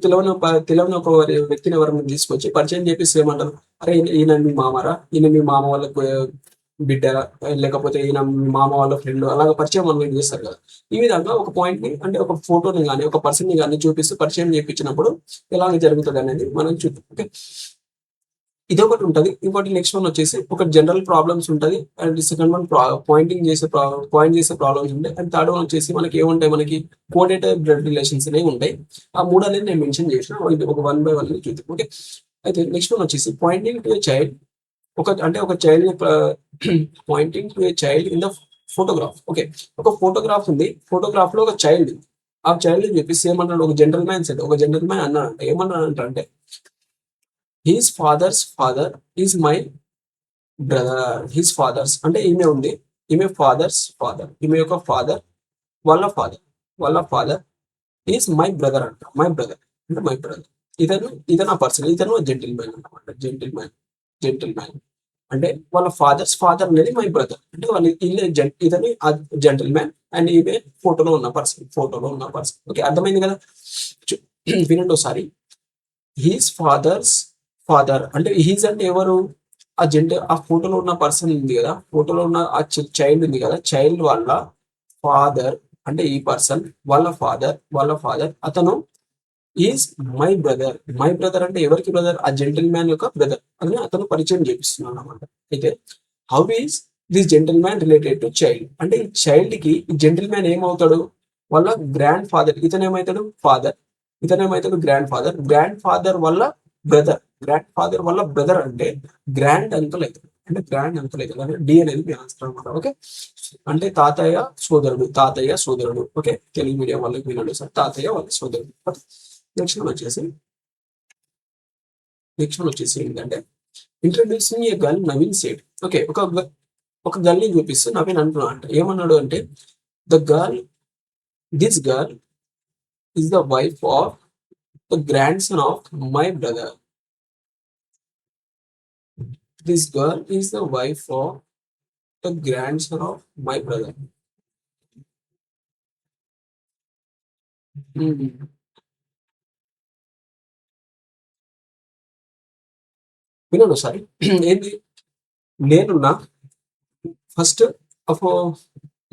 తెలియని ఒక వ్యక్తిని ఎవరైనా తీసుకొచ్చి పరిచయం చేపిస్తే ఏమంటారు, అరే ఈయన మీ మామరా, ఈయన మీ మామ వాళ్ళకు బిడ్డ, లేకపోతే ఈయన మీ మామ వాళ్ళ ఫ్రెండ్, అలాగ పరిచయం మనం చేస్తారు కదా. ఈ విధంగా ఒక పాయింట్ ని, అంటే ఒక ఫోటోని కానీ ఒక పర్సన్ ని కానీ చూపిస్తూ పరిచయం చేయించినప్పుడు ఎలాగ జరుగుతుంది అనేది మనం చూద్దాం. ఓకే, ఇది ఒకటి ఉంటుంది. ఇంకోటి నెక్స్ట్ వన్ వచ్చేసి ఒక జనరల్ ప్రాబ్లమ్స్ ఉంటుంది, అండ్ సెకండ్ వన్ పాయింట్ చేసే ప్రాబ్లమ్స్ ఉంటాయి, అండ్ థర్డ్ వన్ వచ్చేసి మనకి ఏముంటాయి, మనకి కోడేటెడ్ బ్లడ్ రిలేషన్స్ అనేవి ఉంటాయి. ఆ మూడు అనేది నేను మెన్షన్ చేసిన, ఒక 1 by 1 చూద్దాం. ఓకే, అయితే నెక్స్ట్ వన్ వచ్చేసి పాయింటింగ్ టు ఏ చైల్డ్, ఒక child pointing to a child in the photograph. Okay, ఒక ఫోటోగ్రాఫ్ ఉంది, ఫోటోగ్రాఫ్ లో ఒక చైల్డ్, ఆ చైల్డ్ చెప్పేసి ఏమన్నాడు, ఒక జనరల్ మ్యాన్ అన్నాడు. ఏమన్నాడు అంటే his father's father is my brother. His father's అంటే ఈమె ఉంది, ఈమె ఫాదర్స్ ఫాదర్, ఈమె యొక్క ఫాదర్ వాళ్ళ ఫాదర్ ఈజ్ మై బ్రదర్ అంట. మై బ్రదర్ అంటే మై బ్రదర్. ఇతను ఆ పర్సన్, ఇతను జెంటిల్ మ్యాన్ అనమాట. జెంటిల్ మ్యాన్ అంటే వాళ్ళ ఫాదర్స్ ఫాదర్ అనేది మై బ్రదర్, అంటే వాళ్ళ ఇతను జెంటిల్ మ్యాన్, అండ్ ఈమె ఫోటోలో ఉన్న పర్సన్. ఓకే, అర్థమైంది కదా. వినండి ఒకసారి. హీస్ ఫాదర్స్ ఫాదర్ అంటే హీజ్ అంటే ఎవరు, ఆ ఫోటోలో ఉన్న పర్సన్ ఉంది కదా, ఫోటోలో ఉన్న ఆ చైల్డ్ ఉంది కదా, చైల్డ్ వాళ్ళ ఫాదర్ అంటే ఈ పర్సన్ వాళ్ళ ఫాదర్ అతను ఈజ్ మై బ్రదర్ అంటే ఎవరికి బ్రదర్, ఆ జెంటిల్ మ్యాన్ యొక్క బ్రదర్ అని అతను పరిచయం చేపిస్తున్నాడు అనమాట. అయితే how is this gentleman related to child, అంటే ఈ చైల్డ్ కి ఈ జెంటిల్ మ్యాన్ ఏమవుతాడు, వాళ్ళ గ్రాండ్ ఫాదర్. ఇతనేమవుతాడు ఫాదర్, గ్రాండ్ ఫాదర్ వాళ్ళ బ్రదర్ అంటే గ్రాండ్ అంకుల్ అవుతాడు. అంటే డి అనేది మీ ఆన్సర్ అనమాట. ఓకే, అంటే తాతయ్య సోదరుడు. ఓకే, తెలుగు మీడియం వాళ్ళకి వినండి సార్, తాతయ్య వాళ్ళ సోదరుడు. నెక్స్ట్ వచ్చేసి ఏంటంటే introducing a girl, Naveen said. Okay, ఒక గర్ల్ ని చూపిస్తూ నవీన్ అంటున్నా అంటే ఏమన్నాడు అంటే this girl is the wife of the grandson of my brother. This girl is the wife of the grandson of my brother. వినండి సారీ. ఏంటి, నేనున్నా ఫస్ట్ ఆఫ్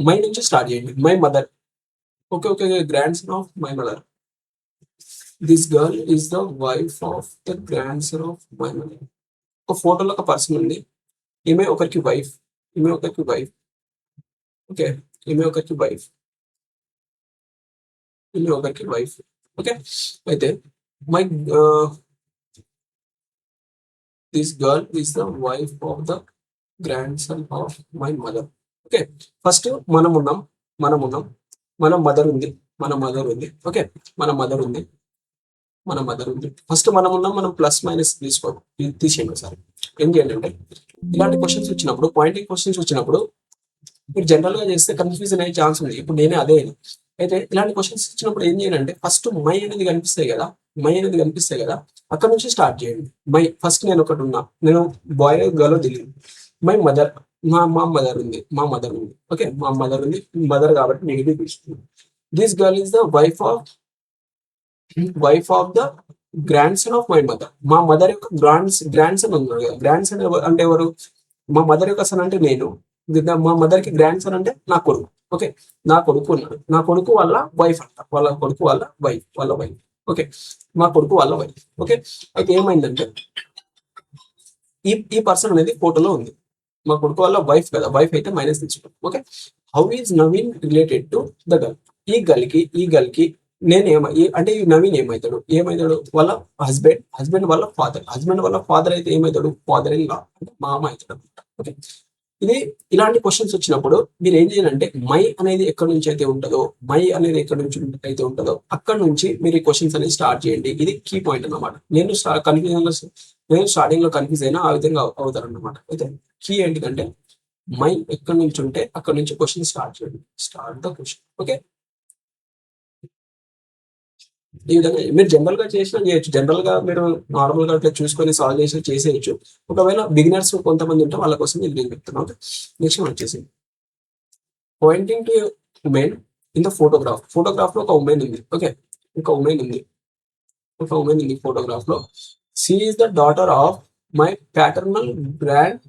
మై నుంచి స్టార్ట్ చేయండి. My mother. Okay, grand son of my mother. This girl is the wife of the grandson of my mother. ఒక ఫోటోలో ఒక person ఉంది, ఈమె ఒకరికి వైఫ్. ఓకే, ఈమె ఒకరికి వైఫ్. ఓకే, అయితే my this girl is the wife of the grandson of my mother. Okay, first మనం ఉన్నాం, మన మదర్ ఉంది. ఓకే, మన మదర్ ఉంది. ఫస్ట్ మనం ఉన్నాం, మనం ప్లస్ మైనస్ తీసేయండి సార్. ఏం చేయండి అంటే ఇలాంటి క్వశ్చన్స్ వచ్చినప్పుడు, పాయింటింగ్ క్వశ్చన్స్ వచ్చినప్పుడు మీరు జనరల్ గా చేస్తే కన్ఫ్యూజన్ అయ్యే ఛాన్స్ ఉంది. ఇప్పుడు నేనే అదే. అయితే ఇలాంటి క్వశ్చన్స్ ఇచ్చినప్పుడు ఏం చేయాలంటే ఫస్ట్ మై అనేది కనిపిస్తాయి కదా, అక్కడ నుంచి స్టార్ట్ చేయండి. ఫస్ట్ నేను ఒకటి ఉన్నా, నేను బాయ్ గర్ల్ తెలియదు. మై మదర్, మా మదర్ ఉంది. ఓకే, మా మదర్ ఉంది, మదర్ కాబట్టి నెగిటివ్ తీసుకున్నాను. This girl is the wife of the grandson of my mother. మా మదర్ యొక్క గ్రాండ్ సన్ ఉన్నాడు కదా. గ్రాండ్ సన్ అంటే ఎవరు, మా మదర్ యొక్క సన్ అంటే నేను, మా మదర్ కి గ్రాండ్ సన్ అంటే నా కొడుకు. ఓకే, నా కొడుకు ఉన్నాడు, నా కొడుకు వాళ్ళ వైఫ్ అంట, వాళ్ళ కొడుకు వాళ్ళ వైఫ్. ఓకే, మా కొడుకు వాళ్ళ వైఫ్. ఓకే, అయితే ఏమైందంటే ఈ పర్సన్ అనేది ఫోటోలో ఉంది, మా కొడుకు వాళ్ళ వైఫ్ కదా, వైఫ్ అయితే మైనస్ తీసుకుంటాం. Okay, how is Naveen related to the girl? ఈ గర్ల్ కి నేను అంటే ఈ నవీన్ ఏమవుతాడు వాళ్ళ హస్బెండ్ వాళ్ళ ఫాదర్ అయితే ఏమవుతాడు, ఫాదర్ ఇన్ లా అంటే మామ అవుతాడు. ఓకే, ఇలాంటి క్వశ్చన్స్ వచ్చినప్పుడు మీరు ఏం చేయాలంటే మై అనేది ఎక్కడి నుంచి అయితే ఉంటుందో అక్కడ నుంచి మీరు ఈ క్వశ్చన్స్ అనేది స్టార్ట్ చేయండి. ఇది కీ పాయింట్ అన్నమాట. నేను స్టార్టింగ్ లో కన్ఫ్యూజ్ అయినా ఆ విధంగా అవుతారు అన్నమాట. అయితే కీ ఏంటిదంటే మై ఎక్కడి నుంచి ఉంటే అక్కడ నుంచి క్వశ్చన్ స్టార్ట్ చేయండి. Start the question. ఓకే, ఈ విధంగా మీరు జనరల్ గా చేసినా చేయొచ్చు. జనరల్ గా మీరు నార్మల్ గా అట్లా చూసుకొని సాల్వ్ చేసి చేసేయచ్చు. ఒకవేళ బిగినర్స్ కొంతమంది ఉంటే వాళ్ళ కోసం నేను చెప్తున్నాను. నెక్స్ట్ వచ్చేసి pointing to women in the photograph లో ఒక ఉమెన్ ఉంది. ఓకే, ఒక ఉమెన్ ఉంది ఫోటోగ్రాఫ్ లో. She is the daughter of my paternal grand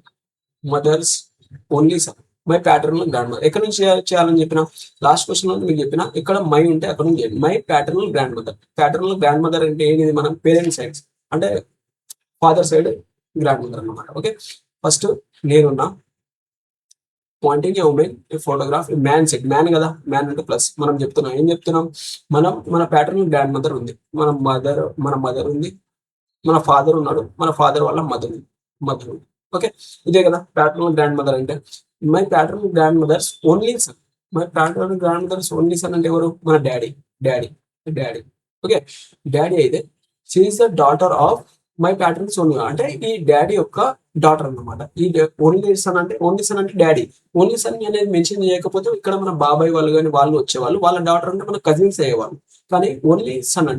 mothers only son. My paternal grandmother ఎక్కడ నుంచి చేయాలని చెప్పిన లాస్ట్ క్వశ్చన్ లో మీకు చెప్పిన ఇక్కడ మై ఉంటే అక్కడ నుంచి చేయండి. మై ప్యాటర్నల్ గ్రాండ్ మదర్ అంటే ఏంటి, మనం పేరెంట్స్ సైడ్స్ అంటే ఫాదర్ సైడ్ గ్రాండ్ మదర్ అన్నమాట. ఓకే, ఫస్ట్ నేనున్నా పాయింటింగ్ ఏ ఉమెన్ ఏ ఫోటోగ్రాఫ్ మ్యాన్ సెట్, మ్యాన్ కదా, మ్యాన్ అంటే ప్లస్ మనం ఏం చెప్తున్నాం మన ప్యాటర్నల్ గ్రాండ్ మదర్ ఉంది, మన మదర్ ఉంది, మన ఫాదర్ ఉన్నాడు, మన ఫాదర్ వాళ్ళ మదర్ ఉంది. ఓకే, ఇదే కదా ప్యాటర్నల్ గ్రాండ్ మదర్ అంటే. My paternal grandmother's only son. అంటే ఎవరు, మన డాడీ. ఓకే, డాడీ అయితే she is the daughter of my paternal only అంటే ఈ డాడీ యొక్క డాటర్ అన్నమాట. ఓన్లీ సన్ అంటే డాడీ. ఓన్లీ సన్ అనేది మెన్షన్ చేయకపోతే ఇక్కడ మన బాబాయ్ వాళ్ళు కానీ వాళ్ళు వచ్చేవాళ్ళు, వాళ్ళ డాటర్ అంటే మన కజిన్స్ అయ్యేవాళ్ళు. కానీ ఓన్లీ సన్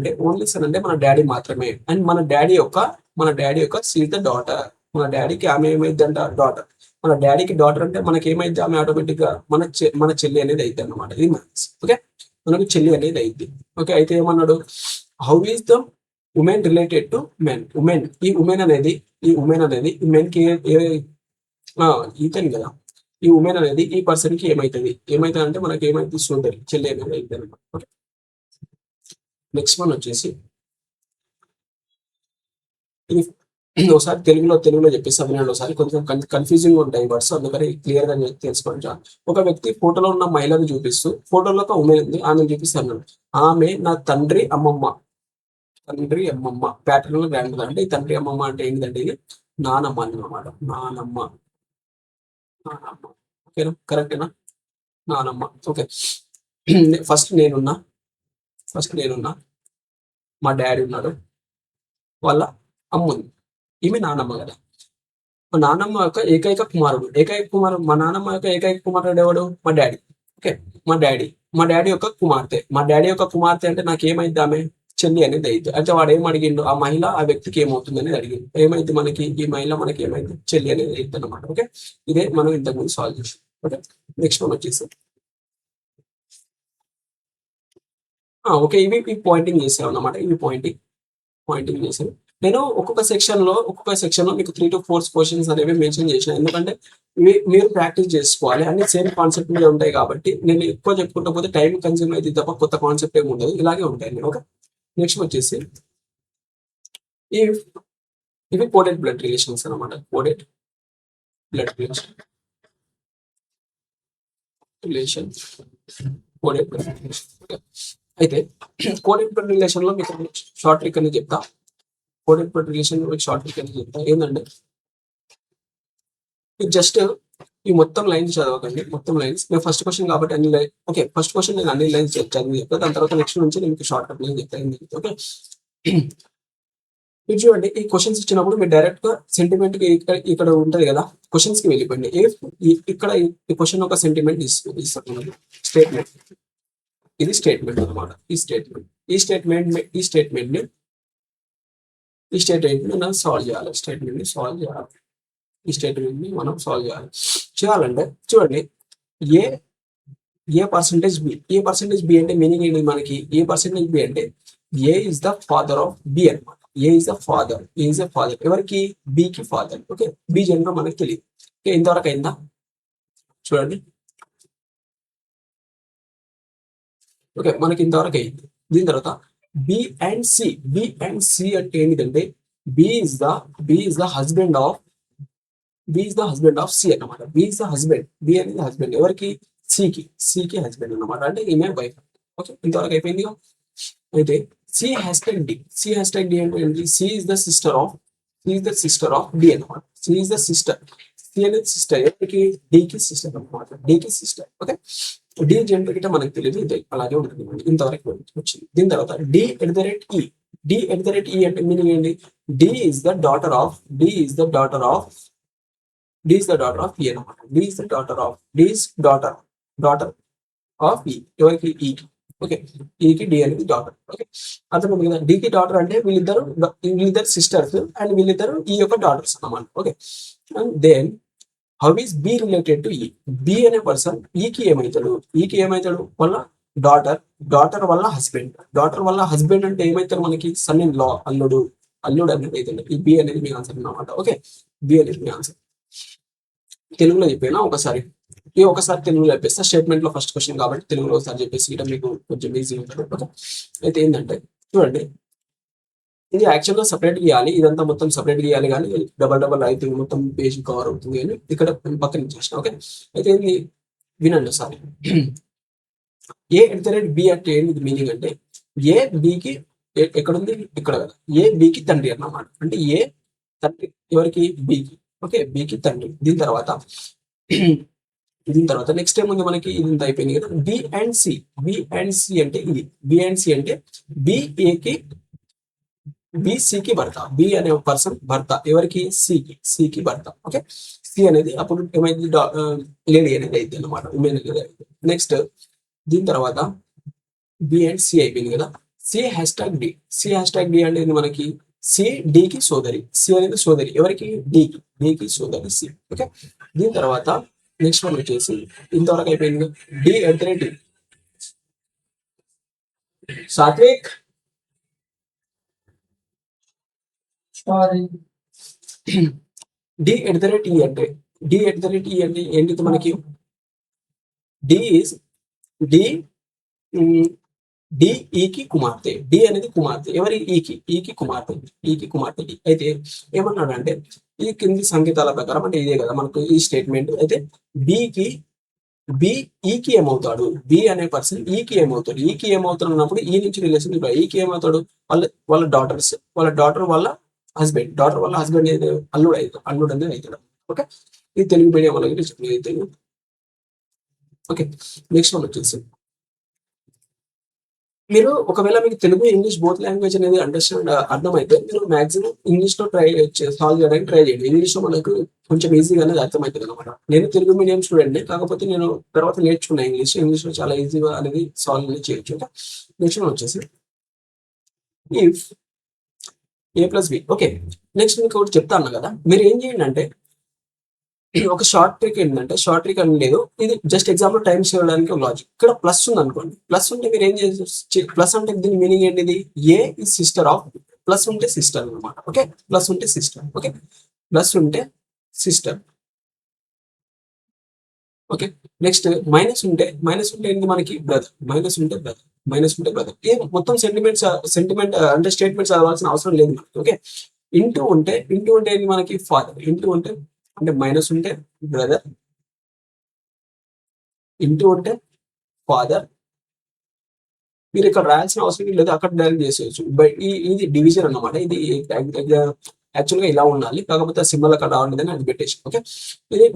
అంటే మన డాడీ మాత్రమే. అండ్ మన డాడీ యొక్క సీ ద డాటర్. మన డాడీకి ఆమె ఏమైందంట, డాటర్. మన డాడీకి డాటర్ అంటే మనకి ఏమైంది, ఆమె ఆటోమేటిక్ గా మన చెల్లి అనేది అయితే అనమాట. ఇది మ్యాథ్స్. ఓకే, మనకు చెల్లి అనేది అయింది. ఓకే, అయితే ఏమన్నాడు, how is the women related to men? ఈ ఉమెన్ అనేది ఈ మెన్ కి ఈతని కదా. ఈ ఉమెన్ అనేది ఈ పర్సన్ కి ఏమైతుంది అంటే మనకి ఏమైతుంది, సోదరి, చెల్లి అనేది అయితే అనమాట. ఓకే, నెక్స్ట్ వన్ వచ్చేసి ఇది ఒకసారి తెలుగులో చెప్పేసి వినండి ఒకసారి. కొంచెం కన్ఫ్యూజింగ్ ఉంటాయి వర్డ్స్, అందుకని క్లియర్ గా తెలుసుకోండి. ఒక వ్యక్తి ఫోటోలో ఉన్న మహిళను చూపిస్తూ, ఫోటోలో ఒక ఉమెన్ ఉంది, ఆమెను చూపిస్తాను. ఆమె నా తండ్రి అమ్మమ్మ ప్యాటర్న్ గ్రాండ్ మదర్. అంటే ఈ తండ్రి అమ్మమ్మ అంటే ఏంటంటే ఇది నానమ్మ అన్నమాట. నానమ్మ. ఓకేనా, కరెక్టేనా, నానమ్మ. ఓకే, ఫస్ట్ నేనున్నా మా డాడీ ఉన్నాడు, వాళ్ళ అమ్మ ఉంది, ఈమె నానమ్మ కదా. మా నానమ్మ యొక్క మా నానమ్మ యొక్క ఏకైక కుమారుడు ఎవడు, మా డాడీ. ఓకే, మా డాడీ యొక్క కుమార్తె అంటే నాకు ఏమైంది, ఆమె చెల్లి అనేది అయింది. అంటే వాడు ఏం అడిగిండు, ఆ మహిళ ఆ వ్యక్తికి ఏమవుతుంది అనేది అడిగిండు. ఏమైంది మనకి, ఈ మహిళ మనకి ఏమైంది, చెల్లి అనేది అయింది అనమాట. ఓకే, ఇదే మనం ఇంతకుముందు సాల్వ్ చేసాం. ఓకే, నెక్స్ట్ వన్ వచ్చేసి ఓకే, ఇవి పాయింటింగ్ చేసాం అన్నమాట. పాయింటింగ్ చేశాను. నేను ఒక్కొక్క సెక్షన్ లో మీకు 3 to 4 క్వశ్చన్స్ అనేవి మెన్షన్ చేసిన. ఎందుకంటే మీరు ప్రాక్టీస్ చేసుకోవాలి, అన్ని సేమ్ కాన్సెప్ట్ మీద ఉంటాయి కాబట్టి. నేను ఎక్కువ చెప్పుకుంటా పోతే టైం కన్జ్యూమ్ అయితే తప్ప కొత్త కాన్సెప్ట్ ఏమి ఉండదు, ఇలాగే ఉంటాయి. ఓకే, నెక్స్ట్ వచ్చేసి ఈ ఇవి కోడెడ్ బ్లడ్ రిలేషన్స్ అనమాట. Coded blood relation coded blood relation. అయితే కోడెడ్ బ్లడ్ రిలేషన్ లో మీకు షార్ట్ ట్రిక్ అనేది చెప్తా. Coded blood relation short trick అనేది చెప్తా. ఏంటంటే జస్ట్ ఈ మొత్తం లైన్స్ చదవకండి. మొత్తం లైన్స్ నేను ఫస్ట్ క్వశ్చన్ కాబట్టి అన్ని లైన్. ఓకే, ఫస్ట్ క్వశ్చన్ నేను అన్ని లైన్స్ చదివి చెప్తాను, దాని తర్వాత నెక్స్ట్ నుంచి నేను షార్ట్ కట్ లైన్ చెప్తాను. ఓకే, మీరు చూడండి, ఈ క్వశ్చన్స్ ఇచ్చినప్పుడు మీరు డైరెక్ట్ గా సెంటిమెంట్ కి ఇక్కడ ఉంటది కదా, క్వశ్చన్స్ కి వెళ్ళిపోండి. ఇక్కడ ఈ క్వశ్చన్ ఒక సెంటిమెంట్ ఇస్తున్నాను, స్టేట్మెంట్. ఇది స్టేట్మెంట్ అనమాట. ఈ స్టేట్మెంట్ ని మనం సాల్వ్ చేయాలి. ఈ స్టేట్మెంట్ ని మనం సాల్వ్ చేయాలంటే చూడండి, ఏ ఏ పర్సెంటేజ్ బి అంటే మీనింగ్ ఏంటి మనకి, ఏ పర్సెంటేజ్ బి అంటే A is the father of B అనమాట. ఏ ఇస్ ద ఫాదర్ ఎవరికి, బి కి ఫాదర్. ఓకే, బి జెండర్ మనకి తెలియదు. ఓకే, ఇంతవరకు అయిందా, చూడండి. ఓకే, మనకి ఇంతవరకు అయింది. దీని తర్వాత B and C. B and C అంటే ఏంటంటే B is the B is the husband of B is the husband of C అన్నమాట. B is the husband, B అనేది హస్బెండ్ ఎవరికి, సికి. సికి హస్బెండ్ అన్నమాట, అంటే ఈమె వైఫ్. ఓకే, ఇంతవరకు అయిపోయింది. అయితే C hash tag D. C hash tag D అంటే ఏంటి, C is the sister of D అన్నమాట. C is the sister, C అనేది సిస్టర్ ఎవరికి, డికి సిస్టర్ అన్నమాట, డికి సిస్టర్. ఓకే, డి జెండర్ గిట్ట మనకు తెలియదు, ఇది అలాగే ఉంటుంది. ఇంతవరకు వచ్చింది. దీని తర్వాత D at the rate E. D at the rate E అంటే మీనింగ్ ఏంటి, D is the daughter of D is the daughter of D is the daughter of E అన్నమాట. D is the daughter of D is daughter of E ఎవరికి, ఈకి. Okay, ఈకి D అనేది daughter. Okay, అర్థమైంది కదా. డికి daughter అంటే వీళ్ళిద్దరు sisters and వీళ్ళిద్దరు ఈ యొక్క డాటర్స్ అన్నమాట. Okay, and then how is B related to E. B అనే పర్సన్ ఈకి ఏమవుతాడు, ఈకి ఏమవుతాడు వాళ్ళ డాటర్ వల్ల హస్బెండ్ అంటే ఏమవుతారు మనకి, సన్ ఇన్ లా, అల్లుడు అనేది అవుతుంది. ఈ బి అనేది మీ ఆన్సర్ అన్నమాట. ఓకే, బి అనేది మీ ఆన్సర్. తెలుగులో చెప్పినా ఒకసారి, ఒకసారి తెలుగులో చెప్పేస్తా. స్టేట్మెంట్ లో ఫస్ట్ క్వశ్చన్ కాబట్టి తెలుగులో ఒకసారి చెప్పేసి ఇక్కడ మీకు కొంచెం ఈజీ ఉంటుంది. ఓకే, అయితే ఏంటంటే చూడండి, ఇది యాక్చువల్గా సపరేట్ గీయాలి, ఇదంతా మొత్తం సపరేట్ గీయాలి, కానీ డబల్ అయితే మొత్తం పేజ్ కవర్ అవుతుంది అని ఇక్కడ పక్కన చేసిన. ఓకే, అయితే ఏంది వినండి ఒకసారి. ఏ ఎట్ ద రేట్ బి అంటే ఏంటి మీనింగ్ అంటే, ఏ బికి ఎక్కడుంది, ఇక్కడ కదా, ఏ బికి తండ్రి అన్నమాట. అంటే ఏ తండ్రి ఎవరికి, బికి. ఓకే, బికి తండ్రి. దీని తర్వాత నెక్స్ట్ ఏముంది మనకి, ఇది ఇంత అయిపోయింది కదా. B and C. B and C అంటే ఇది, బి అండ్ సి అంటే బి ఏకి బి సికి భర్త. బి అనే పర్సన్ భర్త ఎవరికి, సికి భర్త. ఓకే, సి అనేది అప్పుడు ఏమైంది, లేడీ అనేది అయితే అనమాట, ఉమెన్ అనేది. నెక్స్ట్ దీని తర్వాత బి అండ్ సి అయిపోయింది కదా. C hash tag D. C hash tag D అంటే మనకి సి డికి సోదరి. సి అనేది సోదరి ఎవరికి, డికి సోదరి సి. ఓకే, దీని తర్వాత నెక్స్ట్ వన్ వచ్చేసి ఇంతవరకు అయిపోయింది. D at the rate Satvik. D at the rate E అంటే ఏంటిది మనకి, డి ఈస్ డి డి ఈకి కుమార్తె. డి అనేది కుమార్తె ఎవరి, ఈకి కుమార్తె డి. అయితే ఏమన్నాడు అంటే ఈ కింది సంకేతాల ప్రకారం అంటే ఇదే కదా మనకు ఈ స్టేట్మెంట్. అయితే బికి బి ఈకి ఏమవుతాడు, బి అనే పర్సన్ ఈకి ఏమవుతాడు అన్నప్పుడు ఈ నుంచి రిలేషన్ ఈకి ఏమవుతాడు, వాళ్ళ డాటర్ వాళ్ళ హస్బెండ్ అల్లుడు అనేది అవుతాడు. ఓకే, ఇది తెలుగు మీడియం వాళ్ళకి చెప్పలేదు. ఓకే, నెక్స్ట్ వన్ వచ్చేసి మీరు ఒకవేళ మీకు తెలుగు ఇంగ్లీష్ బోత్ లాంగ్వేజ్ అనేది అర్థమైతే మీరు మాక్సిమం ఇంగ్లీష్ లో సాల్వ్ చేయడానికి ట్రై చేయండి. ఇంగ్లీష్ లో మనకు కొంచెం ఈజీగా అనేది అర్థమవుతుంది అనమాట. నేను తెలుగు మీడియం స్టూడెంట్, కాకపోతే నేను తర్వాత నేర్చుకున్నా ఇంగ్లీష్ లో చాలా ఈజీగా అనేది సాల్వ్ అనేది చేయొచ్చు. నెక్స్ట్ వచ్చేసి if A plus B. Okay, next మీకు ఒకటి చెప్తాను కదా, మీరు ఏం చేయండి అంటే ఒక షార్ట్ ట్రిక్ ఏంటంటే, షార్ట్ ట్రిక్ అని లేదు, ఇది జస్ట్ ఎగ్జాంపుల్ టైం సేవ్ చేయడానికి ఒక లాజిక్. ఇక్కడ ప్లస్ ఉంది అనుకోండి, ప్లస్ ఉంటే మీరు ఏం చేసి, ప్లస్ అంటే దీని మీనింగ్ ఏంటిది, A is sister of, plus ఉంటే సిస్టర్ అనమాట. ఓకే, ప్లస్ ఉంటే సిస్టర్. ఓకే, ప్లస్ ఉంటే సిస్టర్. ఓకే, నెక్స్ట్ మైనస్ ఉంటే ఏంటి మనకి, బ్రదర్. మైనస్ ఉంటే బ్రదర్. ఏ మొత్తం సెంటిమెంట్ అంటే స్టేట్మెంట్స్ చదవాల్సిన అవసరం లేదు మనకి. ఓకే, ఇంటూ ఉంటే ఏంటి మనకి, ఫాదర్. ఇంటూ ఉంటే అంటే మైనస్ ఉంటే బ్రదర్, ఇంటూ ఉంటే ఫాదర్. మీరు ఇక్కడ రాయాల్సిన అవసరం లేదు, అక్కడ డైరెక్ట్ చేసేయచ్చు. బట్ ఇది డివిజన్ అన్నమాట. ఇది యాక్చువల్గా ఇలా ఉండాలి, కాకపోతే సింబల్ అక్కడ రావట్లేదని అది పెట్టేసి. ఓకే, ఇది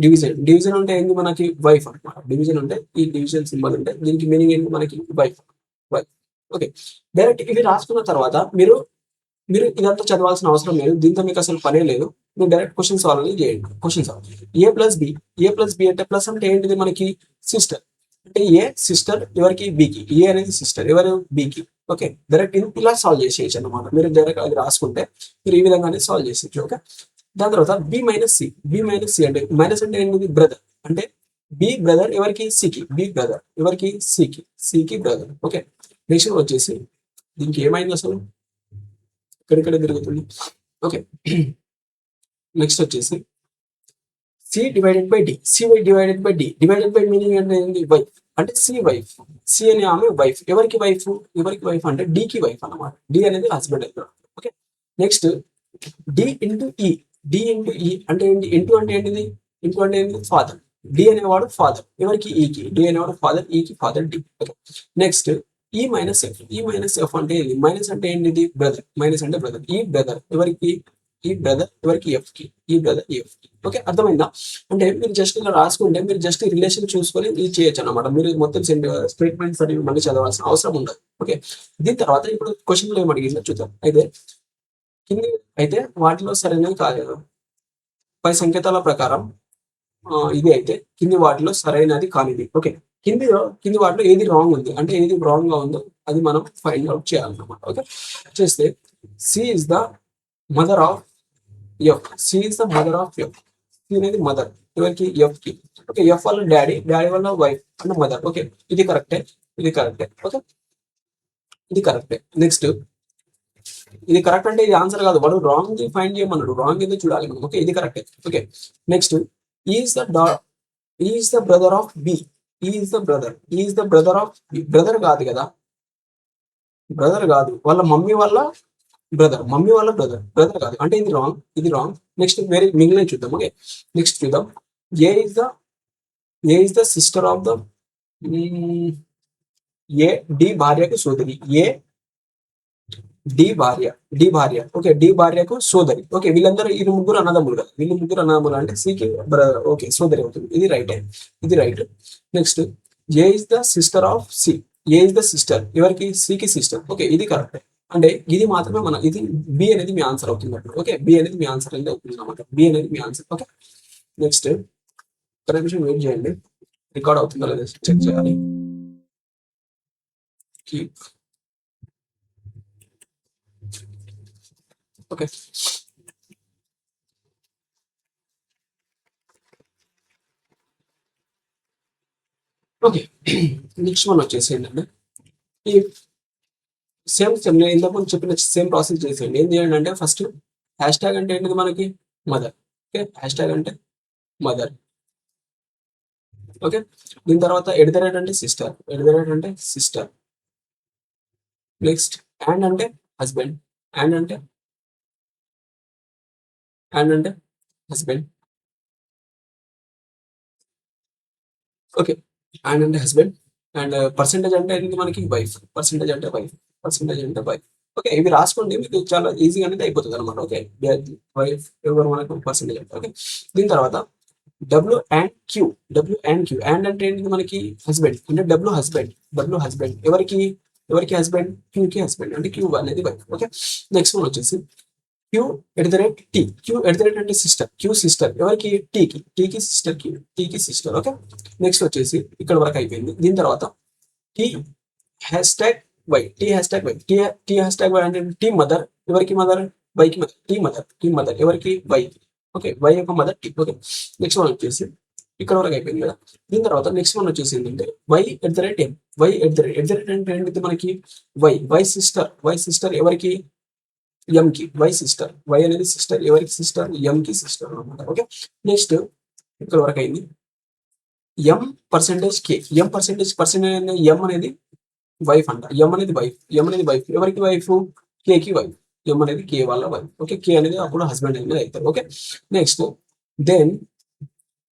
డివిజన్ అంటే ఏంటి మనకి, వైఫ్ అనమాట. డివిజన్ అంటే ఈ డివిజన్ సింబల్ ఉంటే దీనికి మీనింగ్ ఏంటి మనకి, వైఫ్. ఓకే, డైరెక్ట్ ఇవి రాసుకున్న తర్వాత మీరు ఇదంతా చదవాల్సిన అవసరం లేదు, దీంతో మీకు అసలు పనే లేదు. మీరు డైరెక్ట్ క్వశ్చన్ సాల్వ్ చేయండి. క్వశ్చన్ సాల్వ్, ఏ ప్లస్ బి అంటే ప్లస్ అంటే ఏంటిది మనకి, సిస్టర్. అంటే ఏ సిస్టర్ ఎవరికి, బికి. ఏ అనేది సిస్టర్ ఎవరు, బికి. ఓకే, డైరెక్ట్ ఇలా సాల్వ్ చేసేయచ్చు అనమాట. మీరు డైరెక్ట్ అది రాసుకుంటే మీరు ఈ విధంగానే సాల్వ్ చేసేయచ్చు. ఓకే, దాని తర్వాత బి మైనస్ సి అంటే మైనస్ అంటే ఏంటిది, బ్రదర్. అంటే బి బ్రదర్ ఎవరికి, సికి. బి బ్రదర్ ఎవరికి, సికి బ్రదర్. ఓకే, నెక్స్ట్ వచ్చేసి దీనికి ఏమైంది అసలు, ఇక్కడిక్కడ తిరుగుతుంది. ఓకే, నెక్స్ట్ వచ్చేసి C divided by D. Divided by meaning అంటే ఏంటి, వైఫ్. అంటే సి వైఫ్, సి అనే ఆమె వైఫ్. ఎవరికి వైఫ్? ఎవరికి వైఫ్ అంటే డికి వైఫ్ అన్నమాట. డి అనేది హస్బెండ్ అవుతాడు. Okay, next D into E. D into E అంటే ఏంటి? ఇంటూ అంటే ఏంటిది? ఇంటూ అంటే ఏంటి? ఫాదర్. డి అనేవాడు ఫాదర్. ఎవరికి? ఈకి. డి అనేవాడు ఫాదర్, ఈకి father D. Okay, next E minus F. E minus F అంటే ఏంటి? మైనస్ అంటే ఏంటిది? బ్రదర్. మైనస్ అంటే బ్రదర్. ఈ బ్రదర్ ఎవరికి? ఈ బ్రదర్ ఎవరికి? ఎఫ్ కి. ఈ బ్రదర్ ఎఫ్ కి. ఓకే, అర్థమైందా? అంటే మీరు జస్ట్ ఇలా రాసుకుంటే మీరు జస్ట్ రిలేషన్ చూసుకొని ఇది చేయొచ్చు అనమాట. మీరు మొత్తం స్టేట్మెంట్స్ అనేవి మళ్ళీ చదవాల్సిన అవసరం ఉండదు. ఓకే, దీని తర్వాత ఇప్పుడు క్వశ్చన్లు ఏమి అడిగిందో చూద్దాం. కింది అయితే వాటిలో సరైనవి కాలేదు. పై సంకేతాల ప్రకారం ఇది అయితే కింది వాటిలో సరైనది కానిది. ఓకే, కింది వాటిలో ఏది రాంగ్ ఉంది అంటే ఏది రాంగ్ గా ఉందో అది మనం ఫైండ్ అవుట్ చేయాలన్నమాట. ఓకే, చేస్తే C is the mother of F. C is the mother of F. C అనేది మదర్ ఎవరికి? ఎఫ్ కి. ఓకే, ఎఫ్ వల్ల డాడీ, డాడీ వల్ల వైఫ్ అంటే మదర్. ఓకే, ఇది కరెక్టే, ఇది కరెక్టే. ఓకే, ఇది కరెక్టే. నెక్స్ట్ ఇది కరెక్ట్ అంటే ఇది ఆన్సర్ కాదు, వాడు రాంగ్ ఫైండ్ చేయమన్నాడు. రాంగ్ ఏదో చూడాలి మనం. ఓకే, ఇది కరెక్టే. Okay, next is the is the brother of B. Is the brother. Is the brother of B. Brother కాదు కదా, బ్రదర్ కాదు, వాళ్ళ మమ్మీ వల్ల బ్రదర్. మమ్మీ వాళ్ళ బ్రదర్, బ్రదర్ కాదు అంటే ఇది రాంగ్, ఇది రాంగ్. నెక్స్ట్ వేరే మిగిలిన చూద్దాం. ఓకే, నెక్స్ట్ చూద్దాం. A is the A is the sister of the A D భార్యకు సోదరి. ఏ డి భార్య, డి భార్య. ఓకే, డి భార్యకు సోదరి. ఓకే, వీళ్ళందరూ ఈ ముగ్గురు అన్నదమ్ములు కదా, వీళ్ళు ముగ్గురు అన్నదమ్ములు అంటే సికి బ్రదర్. ఓకే, సోదరి అవుతుంది. ఇది రైట్, ఇది right. Next A is the sister of C. A is the sister ఎవరికి? సికి సిస్టర్. ఓకే, ఇది కరెక్ట్. అంటే ఇది మాత్రమే మన ఇది బి అనేది మీ ఆన్సర్ అవుతుంది అప్పుడు. ఓకే, బి అనేది మీ ఆన్సర్ అనేది అవుతుంది అనమాట. బి అనేది మీ ఆన్సర్. ఓకే, నెక్స్ట్ ఒక నిమిషం వెయిట్ చేయండి, రికార్డ్ అవుతుందో లేదో చెక్ చేయాలి. ఓకే, ఓకే, నెక్స్ట్ వన్ వచ్చేసి ఏంటంటే ఈ సేమ్ సేమ్ నేను ఇంతకుముందు చెప్పిన సేమ్ ప్రాసెస్ చేసేయండి. ఏం చేయండి అంటే ఫస్ట్ హ్యాష్ ట్యాగ్ అంటే ఏంటిది మనకి? మదర్. ఓకే, హ్యాష్ ట్యాగ్ అంటే మదర్. ఓకే, దీని తర్వాత ఎట్ ద రేట్ అంటే సిస్టర్. ఎట్ ద రేట్ అంటే సిస్టర్. నెక్స్ట్ అండ్ అంటే హస్బెండ్. అండ్ అంటే హస్బెండ్. ఓకే, అండ్ అంటే హస్బెండ్. అండ్ పర్సెంటేజ్ అంటే ఏంటి మనకి? వైఫ్. పర్సెంటేజ్ అంటే వైఫ్. పర్సెంటేజ్ అంటే వైఫ్. ఓకే, ఇవి రాసుకోండి, మీకు చాలా ఈజీగా అనేది అయిపోతుంది అనమాట. ఓకే, వైఫ్ ఎవరు మనకు? పర్సెంటేజ్ అంటే. ఓకే, దీని తర్వాత W and Q. W and Q. And అంటే ఏంటి మనకి? హస్బెండ్. అంటే డబ్ల్యూ హస్బెండ్. డబ్ల్యూ హస్బెండ్ ఎవరికి? ఎవరికి హస్బెండ్? క్యూకి హస్బెండ్ అంటే క్యూ అనేది వైఫ్. ఓకే, నెక్స్ట్ వన్ వచ్చేసి Q at the rate T. Q at the rate అంటే సిస్టర్. క్యూ సిస్టర్ ఎవరికి? టీకి. టీకి సిస్టర్. క్యూ టీకి సిస్టర్. ఓకే, నెక్స్ట్ వచ్చేసి ఇక్కడ వరకు అయిపోయింది. దీని తర్వాత T hash tag Y. T hash tag Y. T hash tag Y అంటే టీ మదర్ ఎవరికి? మదర్ వైకి mother. T mother. T mother ఎవరికి? వై. ఓకే, వై యొక్క mother T. Okay, next one వచ్చేసి ఇక్కడ వరకు అయిపోయింది కదా. దీని తర్వాత నెక్స్ట్ వన్ వచ్చేసి ఏంటంటే Y at the rate M. Y at the rate. At the rate అంటే ఏంటి మనకి? Y. Y sister. Y sister ఎవరికి? ఎం కి. Y sister. వై అనేది సిస్టర్ ఎవరికి? సిస్టర్ ఎం కి సిస్టర్ అనమాట. ఓకే, నెక్స్ట్ ఇక్కడ వరకు అయింది. ఎం పర్సెంటేజ్ కే. ఎం పర్సెంటేజ్ ఎం అనేది వైఫ్ అంట. ఎం అనేది వైఫ్. ఎం అనేది వైఫ్ ఎవరికి? Wife కేకి wife. ఎం అనేది కే వాళ్ళ వైఫ్. ఓకే, కే అనేది అప్పుడు హస్బెండ్ అనేది అవుతారు. Okay, next then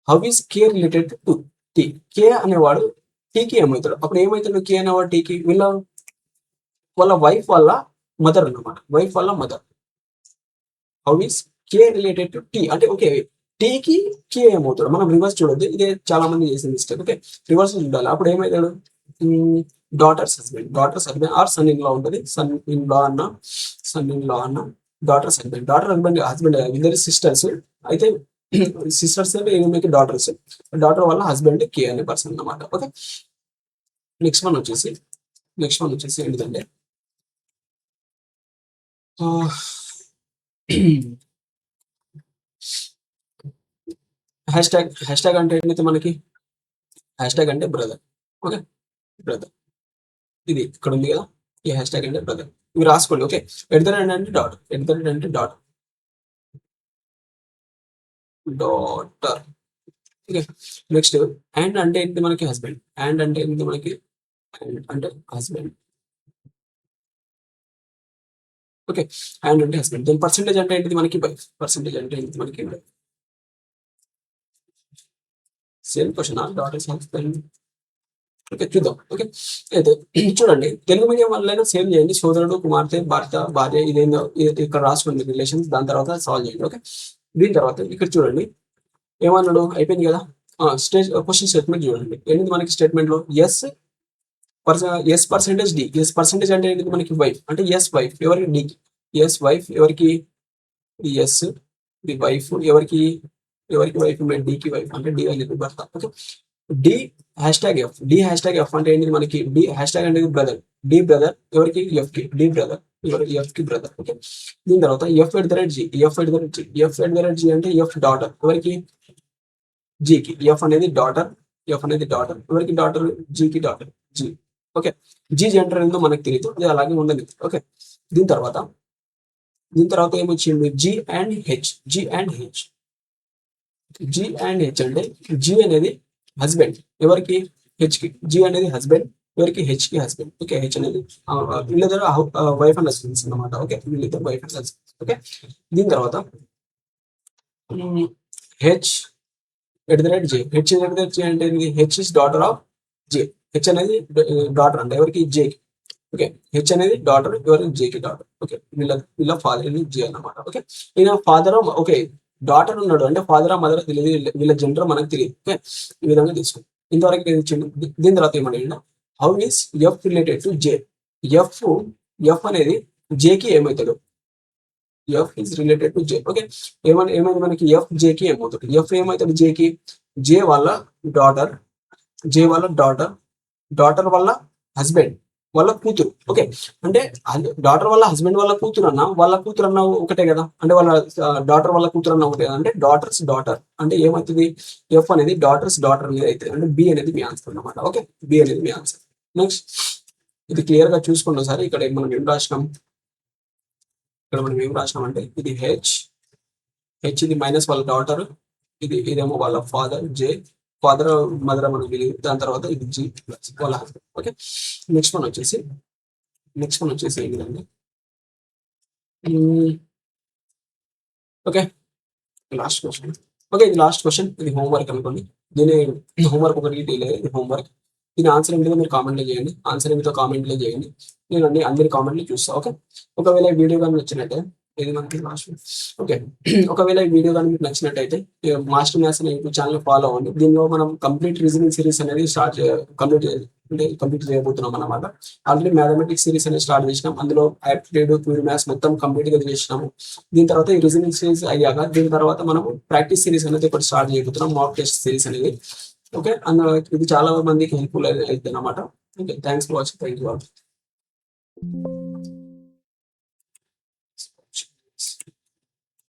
how is K related to T. K అనేవాడు టీకి ఏమవుతాడు? అప్పుడు ఏమవుతాడు కే అనేవాడు టీకి? వాళ్ళ వైఫ్ వాళ్ళ మదర్ అన్నమాట. వైఫ్ వాళ్ళ mother. How is K related to T అంటే ఓకే, టీకి కే ఏమవుతాడు? మనం రివర్స్ చూడొద్దు, ఇదే చాలా మంది చేసిన మిస్టేక్. ఓకే, రివర్స్ చూడాలి. అప్పుడు ఏమవుతాడు? Daughter's husband. Daughter's husband or son in law ఉంటుంది. సన్ ఇన్ లా అన్న, సన్ ఇన్ లా అన్న, daughter's husband. Daughter husband husband ఇద్దరు సిస్టర్స్ అయితే సిస్టర్స్ అంటే మీకు డాటర్స్. డాటర్ వల్ల హస్బెండ్ కే అనే పర్సన్ అన్నమాట. ఓకే, నెక్స్ట్ వన్ వచ్చేసి ఏంటంటే హ్యాష్ ట్యాగ్ అంటే ఏంటంటే మనకి హ్యాష్ ట్యాగ్ అంటే బ్రదర్. ఓకే, బ్రదర్ ఇది ఇక్కడ ఉంది కదా, ఈ హ్యాష్ ట్యాగ్ అంటే బ్రదర్. ఇవి రాసుకోండి. ఓకే, ఎట్ ద రేట్ అంటే డాటర్. ఎట్ ద రేట్ అంటే డాటర్. ఓకే. నెక్స్ట్ అండ్ అంటే ఏంటి మనకి హస్బెండ్. అండ్ అంటే ఏంటి మనకి అండ్ అంటే హస్బెండ్. ఓకే. అండ్ అంటే హస్బెండ్. దెన్ పర్సెంటేజ్ అంటే ఏంటిది మనకి వైఫ్. పర్సెంటేజ్ అంటే ఏంటిది మనకి వైఫ్. సేమ్ క్వెషనా? Daughters husband. ఓకే. చూద్దాం. ఓకే. అయితే చూడండి తెలుగు మీడియం వాళ్ళైనా సేమ్ చేయండి. సోదరుడు, కుమార్తె, భర్త, భార్య ఇదేందో ఇక్కడ రాసుకోండి రిలేషన్స్. దాని తర్వాత సాల్వ్ చేయండి. ఓకే. దీని తర్వాత ఇక్కడ చూడండి ఏమన్నాడు అయిపోయింది కదా. క్వశ్చన్ స్టేట్మెంట్ చూడండి. ఏంటిది మనకి స్టేట్మెంట్‌లో S percentage D. S percentage అంటే ఏంటిది మనకి వైఫ్. అంటే ఎస్ వైఫ్ ఎవరికి డికి. ఎస్ వైఫ్ ఎవరికి ఎస్ ది వైఫ్ ఎవరికి ఎవరికి వైఫ్ డికి వైఫ్ అంటే డి అనేది భర్త. Okay. D hash tag F. D hash tag F అంటే ఏంటిది మనకి డి హ్యాష్ ట్యాగ్ అనేది బ్రదర్. డి బ్రదర్ ఎవరికి ఎఫ్ కి. డి బ్రదర్ ఎవరికి ఎఫ్ కి బ్రదర్. ఓకే. దీని తర్వాత F at the rate G. F at the rate G. F at the rate G అంటే ఎఫ్ డాటర్ ఎవరికి జీకి. ఎఫ్ అనేది డాటర్. ఎఫ్ అనేది డాటర్ ఎవరికి డాటర్ జీకి daughter G. Okay. G gender ఏందో మనకు తెలియదు, అది అలాగే ఉండదు. ఓకే. దీని తర్వాత దీని తర్వాత ఏమొచ్చింది G and H. G and H. G and H అంటే జీ అనేది హస్బెండ్ ఎవరికి హెచ్ కి. జీ అనేది హస్బెండ్ ఎవరికి హెచ్ కి హస్బెండ్. ఓకే. హెచ్ అనేది వీళ్ళిద్దరు వైఫ్ అండ్ హస్బెండ్స్ అనమాట. ఓకే. వీళ్ళిద్దరు వైఫ్ అండ్ హస్బెండ్స్. ఓకే. దీని తర్వాత H at the rate J. H at the rate J అంటే H is daughter of J. H అనేది డాటర్ అంటే ఎవరికి జేకి. ఓకే. హెచ్ అనేది డాటర్ ఎవరికి జేకి డాటర్. ఓకే. వీళ్ళ ఫాదర్ అనేది జే అన్నమాట. ఓకే. ఈయన ఫాదర్ ఓకే డాటర్ ఉన్నాడు అంటే ఫాదర్ మదర్ తెలియదు, వీళ్ళ జెండర్ మనకు తెలియదు. ఓకే. ఈ విధంగా తీసుకోండి. ఇంతవరకు ఏది ఇచ్చిండు. దీని తర్వాత ఏమన్నా how is F related to J. F F అనేది జేకి ఏమవుతాడు. F is related to J. Okay. ఏమైంది మనకి ఎఫ్ జేకి ఏమవుతాడు. ఎఫ్ ఏమవుతాడు జేకి. జే వాళ్ళ డాటర్. జే వాళ్ళ డాటర్. డాటర్ వాళ్ళ హస్బెండ్ వాళ్ళ కూతురు. ఓకే. అంటే డాటర్ వాళ్ళ హస్బెండ్ వాళ్ళ కూతురు అన్న ఒకటే కదా. అంటే వాళ్ళ డాటర్ వాళ్ళ కూతురు అన్న ఒకటే కదా. అంటే డాటర్స్ డాటర్ అంటే ఏమవుతుంది ఎఫ్ అనేది డాటర్స్ డాటర్ అనేది అవుతుంది. అంటే బి అనేది మీ ఆన్సర్ అనమాట. ఓకే. బి అనేది మీ ఆన్సర్. నెక్స్ట్ ఇది క్లియర్ గా చూసుకోండి ఒకసారి. ఇక్కడ మనం ఏం రాసినాం. ఇక్కడ మనం ఏం రాసినాం అంటే ఇది హెచ్. హెచ్ ఇది మైనస్ వాళ్ళ డాటర్. ఇదేమో వాళ్ళ ఫాదర్ జే. ఫాదర్ మదర్ మనకు తెలియదు. దాని తర్వాత ఇది జీ ప్లస్ వాళ్ళ హస్బెండ్. ఓకే. నెక్స్ట్ వన్ వచ్చేసి ఏంటంటే ఓకే లాస్ట్ క్వశ్చన్. ఓకే. ఇది లాస్ట్ క్వశ్చన్. ఇది హోంవర్క్ అనుకోండి. దీని హోంవర్క్ ఒకటి తెలియదు. ఇది హోంవర్క్. దీని ఆన్సర్ ఏంటిదో మీరు కామెంట్లో చేయండి. ఆన్సర్ ఏమిటో కామెంట్లో చేయండి. నేను అందరి కామెంట్లు చూస్తా. ఓకే. ఒకవేళ ఈ వీడియో కానీ నచ్చినట్టే ఇది మనకి లాస్ట్. ఓకే. ఒకవేళ ఈ వీడియో కానీ మీకు నచ్చినట్టయితే మాస్టర్ మ్యాథ్స్ అనే యూట్యూబ్ ఛానల్ ఫాలో అవ్వండి. దీనిలో మనం కంప్లీట్ రీజనింగ్ సిరీస్ అనేది కంప్లీట్ చేయబోతున్నాం అనమాట. ఆల్రెడీ మ్యాథమెటిక్స్ సిరీస్ అనేది స్టార్ట్ చేసినాం. అందులో యాప్టిట్యూడ్ ప్యూర్ మ్యాథ్స్ మొత్తం కంప్లీట్ గా చేసినాము. దీని తర్వాత ఈ రీజనింగ్ సిరీస్ అయ్యాక దీని తర్వాత మనం ప్రాక్టీస్ సిరీస్ అనేది ఒకటి స్టార్ట్ చేయబోతున్నాం. మాక్ టెస్ట్ సిరీస్ అనేది. ఓకే. అందులో ఇది చాలా మందికి హెల్ప్ఫుల్ అవుతుంది అనమాట. Okay. Thanks for watching. Thank you all.